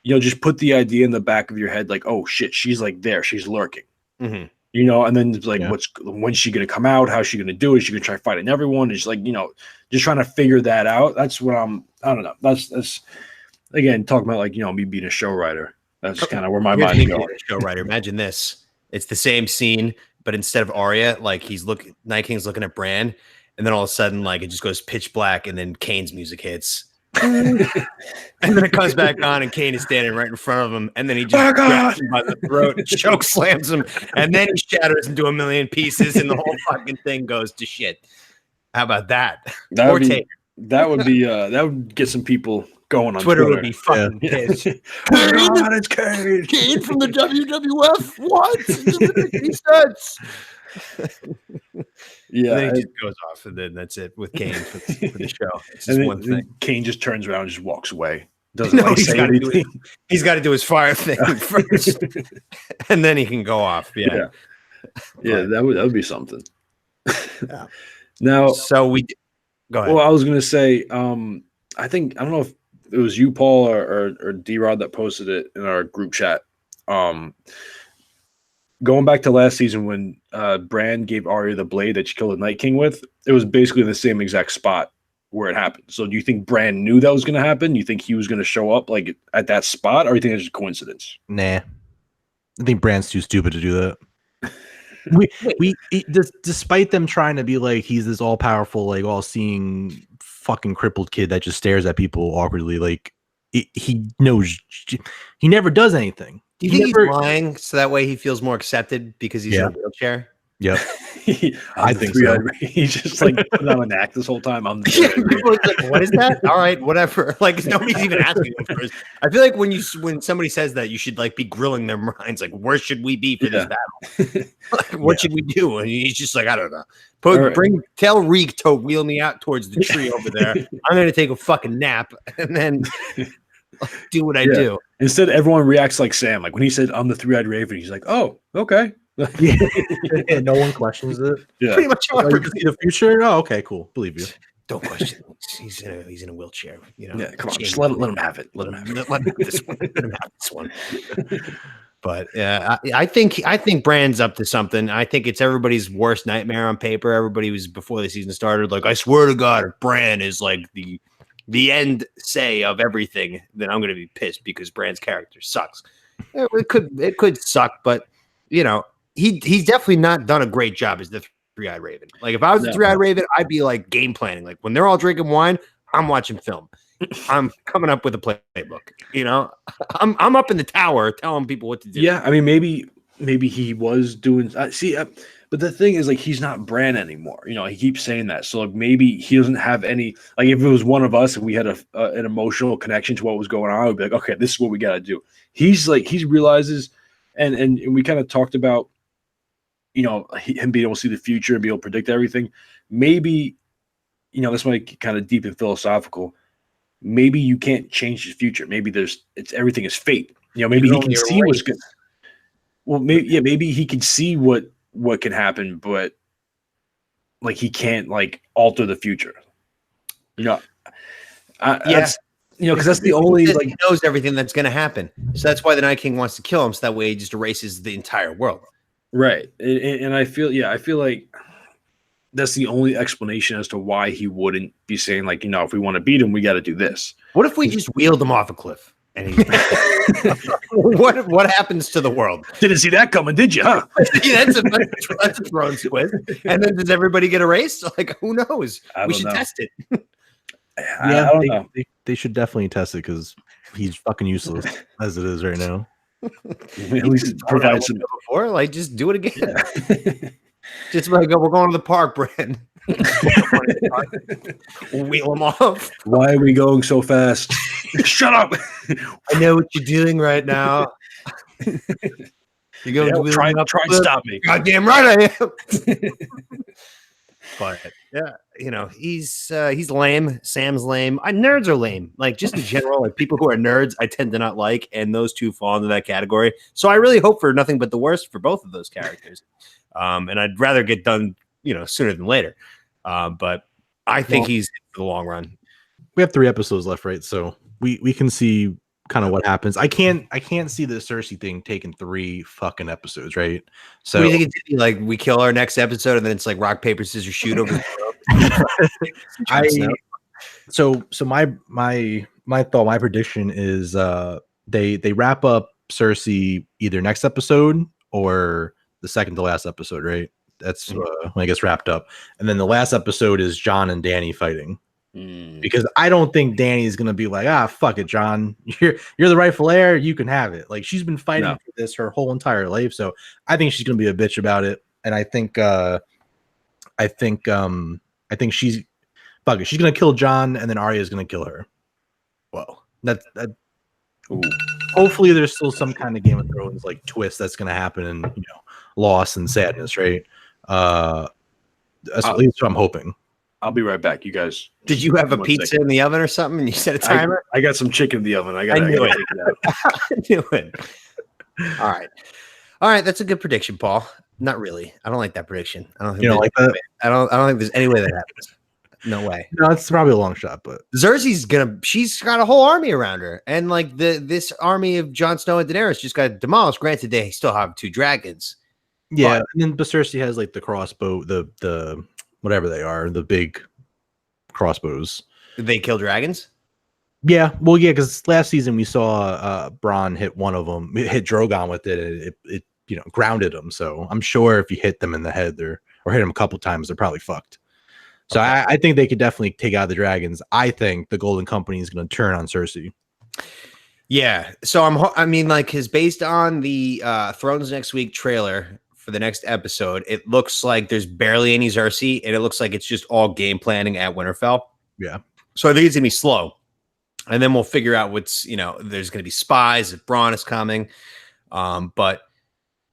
Speaker 2: you know, just put the idea in the back of your head, like, oh shit, she's like there, she's lurking, you know, and then it's like, when's she gonna come out? How's she gonna do it? Is she gonna try fighting everyone? It's like, you know, just trying to figure that out. That's what I don't know. That's again talking about like, you know, me being a show writer. That's kind of where my mind is going.
Speaker 1: Show writer. Imagine this: it's the same scene, but instead of Arya, like Night King's looking at Bran. And then all of a sudden, like it just goes pitch black, and then Kane's music hits, and then it comes back on, and Kane is standing right in front of him, and then he just grabs him by the throat, and choke slams him, and then he shatters into a million pieces, and the whole fucking thing goes to shit. How about that?
Speaker 2: That would get some people going on
Speaker 1: Twitter. Would be fucking pissed.
Speaker 2: It's Kane.
Speaker 1: Kane from the WWF. What? He starts.
Speaker 2: Yeah,
Speaker 1: and then he just goes off, and then that's it with Kane for the show. It's just one thing.
Speaker 2: Kane just turns around and just walks away.
Speaker 1: Doesn't say anything. He's got to do his fire thing first, and then he can go off. Yeah,
Speaker 2: that would be something. Now,
Speaker 1: so we go ahead.
Speaker 2: Well, I was gonna say, I don't know if it was you, Paul, or D-Rod that posted it in our group chat. going back to last season when Bran gave Arya the blade that she killed the Night King with, it was basically the same exact spot where it happened. So do you think Bran knew that was going to happen? You think he was going to show up like at that spot, or you think it's just a coincidence?
Speaker 3: Nah, I think Bran's too stupid to do that. Despite them trying to be like he's this all powerful, like all seeing fucking crippled kid that just stares at people awkwardly, like he knows he never does anything.
Speaker 1: Do you think he's lying so that way he feels more accepted because he's in a wheelchair?
Speaker 3: Yep.
Speaker 2: I think so. He's just like putting on an act this whole time. I'm
Speaker 1: like, what is that? All right, whatever. Like nobody's even asking him first. I feel like when somebody says that, you should like be grilling their minds. Like, where should we be for this battle? Like, what should we do? And he's just like, I don't know. Tell Reek to wheel me out towards the tree over there. I'm gonna take a fucking nap and then do what I do.
Speaker 2: Instead, everyone reacts like Sam. Like when he said, "I'm the three-eyed raven," he's like, "Oh, okay."
Speaker 3: Yeah, no one questions it.
Speaker 1: Yeah, pretty much.
Speaker 3: You see the future? Oh, okay, cool. Believe you.
Speaker 1: Don't question. He's in a wheelchair. You know.
Speaker 2: Yeah, come on, just let him have it. Let him have it.
Speaker 1: Let him have this one. But yeah, I think Bran's up to something. I think it's everybody's worst nightmare on paper. Everybody was before the season started like, I swear to God, if Bran is like the end say of everything, then I'm going to be pissed because Bran's character sucks. It could suck, but you know. He's definitely not done a great job as the three-eyed raven. Like if I was the three-eyed raven, I'd be like game planning. Like when they're all drinking wine, I'm watching film. I'm coming up with a playbook. You know, I'm up in the tower telling people what to do.
Speaker 2: Yeah, I mean maybe he was doing. But the thing is, like, he's not Bran anymore. You know, he keeps saying that. So like maybe he doesn't have any. Like if it was one of us and we had an emotional connection to what was going on, we'd be like, okay, this is what we got to do. He's like he realizes, and we kind of talked about. You know, him being able to see the future and be able to predict everything. Maybe, you know, this might get kind of deep and philosophical. Maybe you can't change the future. Maybe everything is fate. You know, maybe he can see what's good. Well, maybe he can see what can happen, but like he can't like alter the future. You know, because that's the only like
Speaker 1: he knows everything that's going to happen. So that's why the Night King wants to kill him. So that way he just erases the entire world.
Speaker 2: Right. And I feel like that's the only explanation as to why he wouldn't be saying like, you know, if we want to beat him, we got to do this.
Speaker 1: What if we just wheeled him off a cliff? And what happens to the world?
Speaker 2: Didn't see that coming, did you? Huh?
Speaker 1: Yeah, that's a thrown squid. And then does everybody get erased? Like, who knows? We should test it.
Speaker 3: Yeah, I don't know. They should definitely test it because he's fucking useless as it is right now.
Speaker 2: At least provide some
Speaker 1: before, like just do it again. Yeah. Just like we're going to the park, Brand. Wheel him off.
Speaker 2: Why are we going so fast? Shut up!
Speaker 1: I know what you're doing right now. You're going to
Speaker 2: try and stop me.
Speaker 1: Goddamn right I am. But yeah, you know, he's lame. Sam's lame. Nerds are lame. Like just in general, like people who are nerds, I tend to not like, and those two fall into that category. So I really hope for nothing but the worst for both of those characters. And I'd rather get done, you know, sooner than later. But I think he's for the long run.
Speaker 3: We have 3 episodes left, right? So we can see kind of what happens. I can't see the Cersei thing taking 3 fucking episodes, right? So
Speaker 1: what do you think it's like we kill our next episode and then it's like rock, paper, scissors, shoot over
Speaker 3: my prediction is they wrap up Cersei either next episode or the second to last episode, right? That's when it gets wrapped up. And then the last episode is Jon and Dany fighting. Because I don't think Danny's gonna be like, fuck it, Jon. You're the rightful heir. You can have it. Like she's been fighting for this her whole entire life, so I think she's gonna be a bitch about it. And I think she's fuck it. She's gonna kill Jon, and then Arya's gonna kill her. Well, that. Hopefully, there's still some kind of Game of Thrones like twist that's gonna happen, and you know, loss and sadness, right? That's at least what I'm hoping.
Speaker 2: I'll be right back, you guys.
Speaker 1: Did you have a pizza in the oven or something and you set a timer?
Speaker 2: I got some chicken in the oven. I knew it.
Speaker 1: I knew it. All right. That's a good prediction, Paul. Not really. I don't like that prediction. I don't think
Speaker 3: you don't like that.
Speaker 1: I don't think there's any way that happens. No way.
Speaker 3: No, it's probably a long shot, but
Speaker 1: Cersei's she's got a whole army around her, and like this army of Jon Snow and Daenerys just got demolished. Granted, they still have 2 dragons,
Speaker 3: Yeah, and then Cersei has like the crossbow, the whatever they are, the big crossbows.
Speaker 1: Did they kill dragons?
Speaker 3: Yeah, well, yeah, because last season we saw Bronn hit one of them, hit Drogon with it, and it grounded him. So I'm sure if you hit them in the head or hit them a couple times, they're probably fucked. So okay. I think they could definitely take out the dragons. I think the Golden Company is going to turn on Cersei.
Speaker 1: Yeah. So I mean, like, because based on the Thrones Next Week trailer for the next episode, it looks like there's barely any Cersei, and it looks like it's just all game planning at Winterfell.
Speaker 3: Yeah.
Speaker 1: So I think it's gonna be slow, and then we'll figure out what's there's gonna be spies if Bronn is coming, but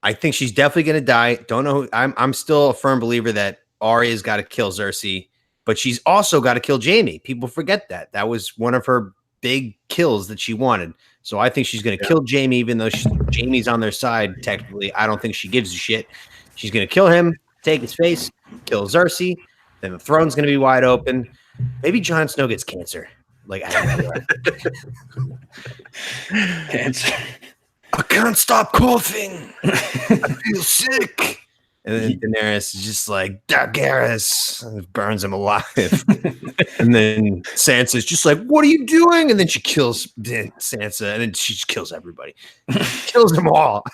Speaker 1: I think she's definitely gonna die. Don't know. I'm still a firm believer that Arya's got to kill Cersei, but she's also got to kill Jaime. People forget that was one of her big kills that she wanted. So I think she's going to kill Jaime, even though Jaime's on their side. Technically, I don't think she gives a shit. She's going to kill him, take his face, kill Cersei. Then the throne's going to be wide open. Maybe Jon Snow gets cancer. Like, I don't know.
Speaker 2: Cancer.
Speaker 1: I can't stop coughing. I feel sick. And then Daenerys is just like, Daenerys, and burns him alive. And then Sansa's just like, what are you doing? And then she kills Sansa, and then she just kills everybody. Kills them all.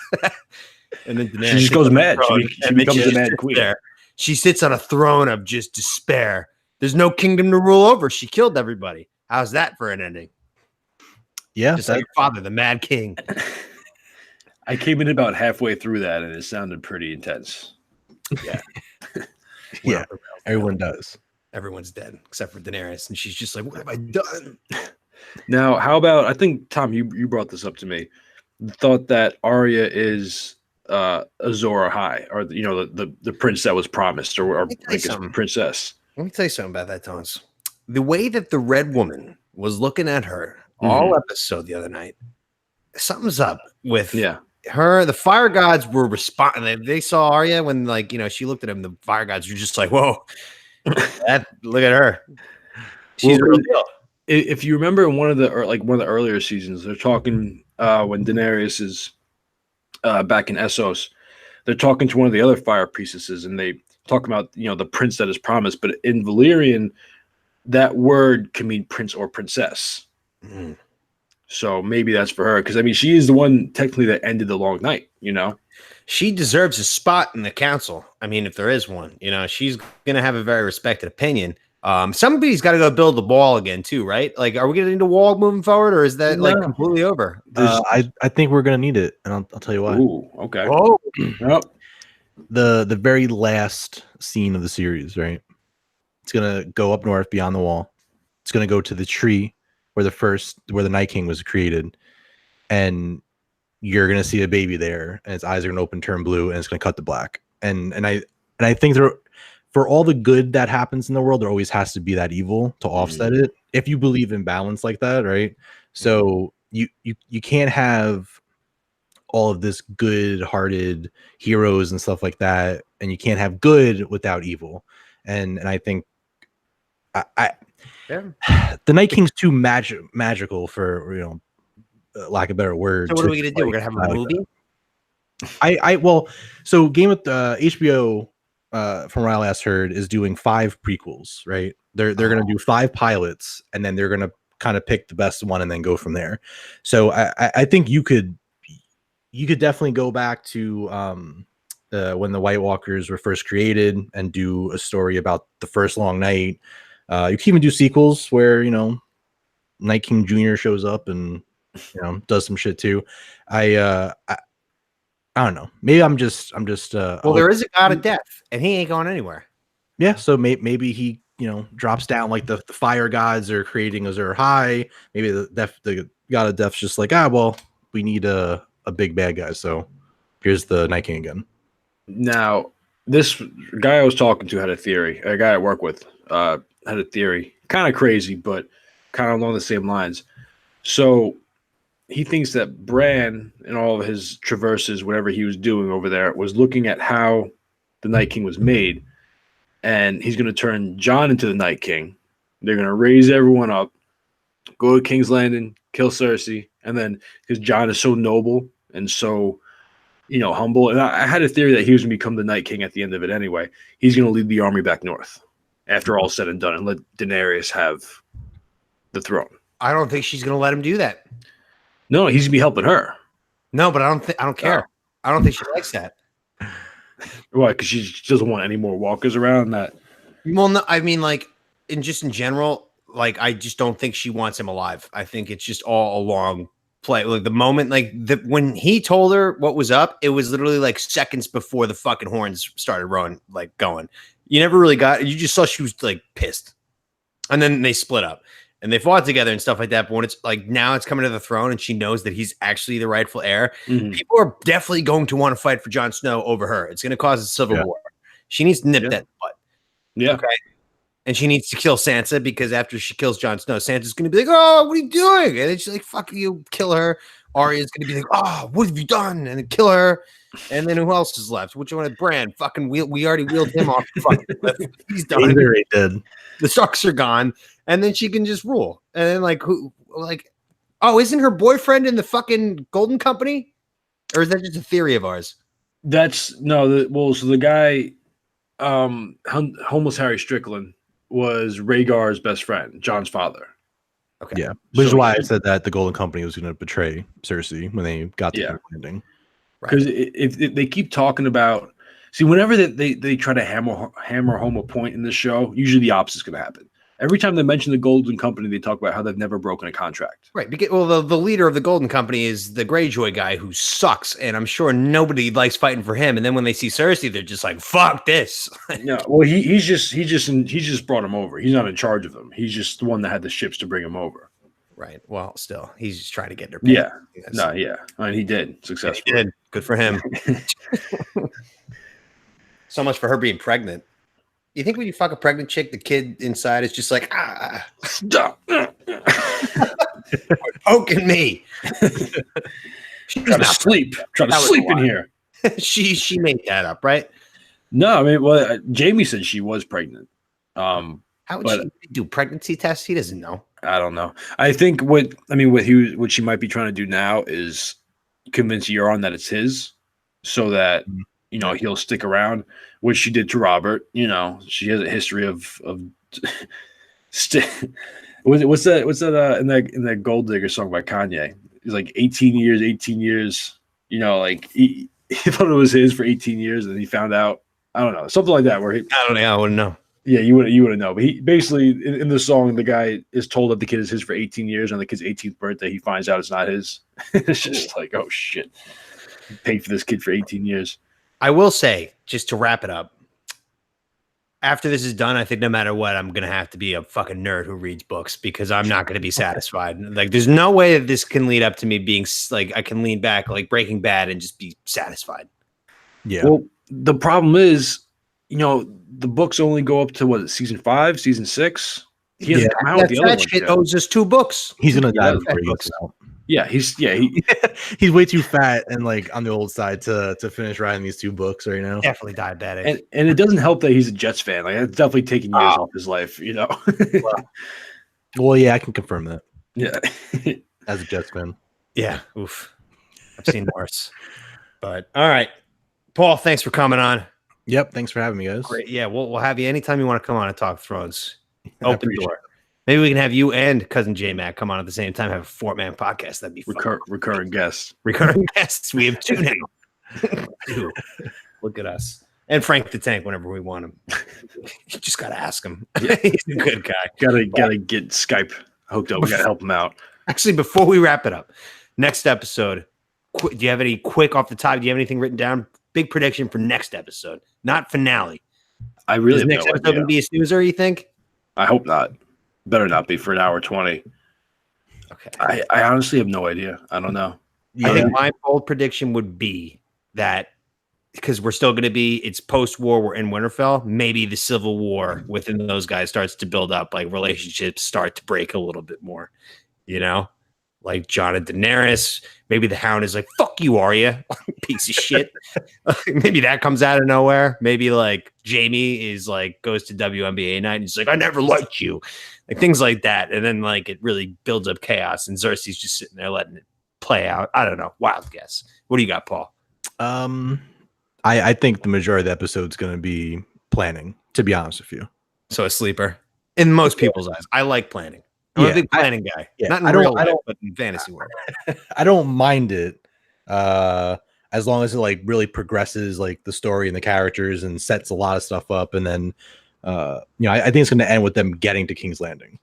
Speaker 1: And then Daenerys
Speaker 2: she just goes mad. She becomes a mad queen.
Speaker 1: There. She sits on a throne of just despair. There's no kingdom to rule over. She killed everybody. How's that for an ending?
Speaker 3: Yeah.
Speaker 1: Just like your father, the Mad King.
Speaker 2: I came in about halfway through that, and it sounded pretty intense.
Speaker 1: Yeah.
Speaker 3: Yeah. Everyone does.
Speaker 1: Everyone's dead except for Daenerys, and she's just like, what have I done?
Speaker 2: Now, how about, I think, Tom, you brought this up to me, the thought that Arya is Azor Ahai, or the prince that was promised, or I guess princess.
Speaker 1: Let me tell you something about that, Tons. The way that the Red Woman was looking at her all episode the other night, something's up with her. The fire gods were responding. They saw Arya when, she looked at him. The fire gods were just like, whoa, look at her. She's a real deal.
Speaker 2: If you remember in one of the earlier seasons, they're talking when Daenerys is back in Essos, they're talking to one of the other fire priestesses, and they talk about the prince that is promised. But in Valyrian, that word can mean prince or princess. Mm. So maybe that's for her, because I mean, she is the one technically that ended the long night.
Speaker 1: She deserves a spot in the council. I mean, if there is one, she's gonna have a very respected opinion. Somebody's got to go build the wall again too, right? Like, are we gonna need a wall moving forward, or is that completely over?
Speaker 3: I think we're gonna need it, and I'll tell you why.
Speaker 2: Ooh, okay.
Speaker 1: Whoa.
Speaker 2: Yep.
Speaker 3: The very last scene of the series, right? It's gonna go up north beyond the wall. It's gonna go to the tree where the Night King was created, and you're gonna see a baby there, and its eyes are gonna open, turn blue, and it's gonna cut to black. And I think for all the good that happens in the world, there always has to be that evil to offset it. If you believe in balance like that, right? So you can't have all of this good-hearted heroes and stuff like that, and you can't have good without evil. And I think the Night King's too magical for lack of better words.
Speaker 1: So what are we gonna do? We're gonna have a movie.
Speaker 3: So Game of HBO, from what I last heard, is doing 5 prequels. Right? They're gonna do 5 pilots, and then they're gonna kind of pick the best one and then go from there. So I think you could definitely go back to when the White Walkers were first created and do a story about the first long night. You can even do sequels where Night King Jr. shows up and does some shit too. I don't know. Maybe I'm just.
Speaker 1: Well, there is a god of death, and he ain't going anywhere.
Speaker 3: Yeah, so maybe he drops down like the fire gods are creating Azor Ahai. Maybe the god of death's just like, well, we need a big bad guy, so here's the Night King again.
Speaker 2: Now, this guy I was talking to had a theory. A guy I work with had a theory, kind of crazy, but kind of along the same lines. So he thinks that Bran and all of his traverses, whatever he was doing over there, was looking at how the Night King was made, and he's going to turn Jon into the Night King. They're going to raise everyone up, go to King's Landing, kill Cersei, and then because Jon is so noble and so humble. And I had a theory that he was going to become the Night King at the end of it anyway. He's going to lead the army back north after all said and done and let Daenerys have the throne.
Speaker 1: I don't think she's going to let him do that.
Speaker 2: No, he's going to be helping her.
Speaker 1: No, but I don't care. I don't think she likes that.
Speaker 2: Why? Because she doesn't want any more walkers around that.
Speaker 1: Well, no, I mean, like, in general, like, I just don't think she wants him alive. I think it's just all a long play. Like, the moment, like, when he told her what was up, it was literally like seconds before the fucking horns started going. You never really you just saw she was like pissed. And then they split up and they fought together and stuff like that. But when it's like now it's coming to the throne and she knows that he's actually the rightful heir, people are definitely going to want to fight for Jon Snow over her. It's going to cause a civil war. She needs to nip that butt.
Speaker 2: Yeah.
Speaker 1: Okay. And she needs to kill Sansa because after she kills Jon Snow, Sansa's going to be like, "Oh, what are you doing?" And then she's like, "Fuck you, kill her." Arya's going to be like, "Oh, what have you done?" And then kill her. And then who else is left? Which one is Bran? Fucking we already wheeled him off the fucking cliff. He's done.
Speaker 3: He's already dead.
Speaker 1: The Starks are gone. And then she can just rule. And then isn't her boyfriend in the fucking Golden Company? Or is that just a theory of ours?
Speaker 2: That's so the guy, homeless Harry Strickland, was Rhaegar's best friend, Jon's father.
Speaker 1: Okay.
Speaker 3: Yeah. Which is why I said that the Golden Company was going to betray Cersei when they got the landing.
Speaker 2: Because if they keep talking about, whenever they try to hammer home a point in this show, usually the opposite is going to happen. Every time they mention the Golden Company, they talk about how they've never broken a contract.
Speaker 1: Right. Because, the leader of the Golden Company is the Greyjoy guy who sucks, and I'm sure nobody likes fighting for him. And then when they see Cersei, they're just like, "Fuck this."
Speaker 2: No, well, he's just brought him over. He's not in charge of them. He's just the one that had the ships to bring him over.
Speaker 1: Right. Well, still, he's just trying to get their
Speaker 2: pay. Yeah. No. Yeah. I mean, he did successfully.
Speaker 1: Yeah, he did. Good for him. So much for her being pregnant. You think when you fuck a pregnant chick, the kid inside is just like, stop poking me.
Speaker 2: She's trying to sleep. Trying to sleep in here.
Speaker 1: She made that up, right?
Speaker 2: No, I mean, Jamie said she was pregnant.
Speaker 1: How would she do pregnancy tests? He doesn't know.
Speaker 2: I don't know. I think what she might be trying to do now is convince Euron that it's his, so that he'll stick around, which she did to Robert. She has a history of what's that in that Gold Digger song by Kanye? He's like 18 years. Like he thought it was his for 18 years, and he found out. I don't know, something like that. Where I
Speaker 1: don't know. I wouldn't know.
Speaker 2: Yeah, you wouldn't know. But he basically in the song, the guy is told that the kid is his for 18 years. On the kid's 18th birthday, he finds out it's not his. It's just like, oh shit, he paid for this kid for 18 years.
Speaker 1: I will say, just to wrap it up, after this is done, I think no matter what, I'm going to have to be a fucking nerd who reads books because I'm not going to be satisfied. Like, there's no way that this can lead up to me being like, I can lean back like Breaking Bad and just be satisfied.
Speaker 3: Yeah.
Speaker 2: Well, the problem is, the books only go up to season 5, season 6. He hasn't come out with the other ones yet.
Speaker 1: Owes us 2 books.
Speaker 3: He's going to die before he gets out.
Speaker 2: Yeah, he's
Speaker 3: he's way too fat and like on the old side to finish writing these 2 books right now.
Speaker 1: Definitely diabetic.
Speaker 2: And it doesn't help that he's a Jets fan. Like, it's definitely taking years off his life,
Speaker 3: Well, yeah, I can confirm that.
Speaker 2: Yeah.
Speaker 3: As a Jets fan.
Speaker 1: Yeah. Oof. I've seen worse. But all right. Paul, thanks for coming on.
Speaker 3: Yep. Thanks for having me, guys.
Speaker 1: Great. Yeah, we'll have you anytime you want to come on and talk Thrones. Open door. Maybe we can have you and cousin J Mac come on at the same time, have a 4-man podcast. That'd be fun.
Speaker 2: Recurring guests.
Speaker 1: Recurring guests. We have 2 now. 2. Look at us. And Frank the Tank whenever we want him. You just gotta ask him. Yeah. He's a good guy.
Speaker 2: Gotta get Skype hooked up. We gotta help him out.
Speaker 1: Actually, before we wrap it up, next episode, do you have any quick off the top? Do you have anything written down? Big prediction for next episode, not finale.
Speaker 2: I really
Speaker 1: Is next episode gonna be a snoozer, you think?
Speaker 2: I hope not. Better not be for an hour 20. Okay. I honestly have no idea. I don't know.
Speaker 1: Yeah. I think my bold prediction would be that because we're still going to be, it's post-war, we're in Winterfell. Maybe the civil war within those guys starts to build up, like relationships start to break a little bit more, like Jon and Daenerys. Maybe the Hound is like, "Fuck you, Arya, piece of shit." Maybe that comes out of nowhere. Maybe like Jamie is like goes to WNBA night and he's like, "I never liked you," like things like that. And then like it really builds up chaos, and Cersei's just sitting there letting it play out. I don't know. Wild guess. What do you got, Paul?
Speaker 3: I think the majority of the episode's going to be planning, to be honest with you.
Speaker 1: So a sleeper in most people's eyes. I like planning. I'm a big planning guy. Not in real life, but in fantasy world.
Speaker 3: I don't mind it. As long as it like really progresses like the story and the characters and sets a lot of stuff up, and then I think it's going to end with them getting to King's Landing.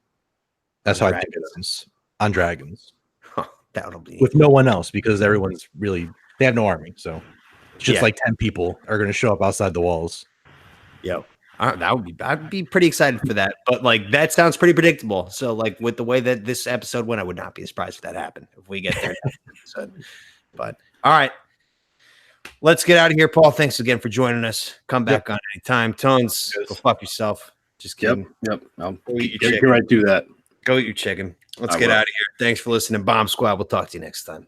Speaker 3: That's how I think it ends on dragons.
Speaker 1: Huh, that'll be
Speaker 3: with no one else because everyone's really they have no army, so just like 10 people are going to show up outside the walls.
Speaker 1: Yo, I'd be pretty excited for that. But like that sounds pretty predictable. So like with the way that this episode went, I would not be surprised if that happened if we get there. But all right. Let's get out of here, Paul. Thanks again for joining us. Come back on anytime. Tones, go fuck yourself. Just kidding.
Speaker 2: Yep. Go eat your chicken. Right, do that.
Speaker 1: Go eat your chicken. Let's get out of here. Thanks for listening, Bomb Squad. We'll talk to you next time.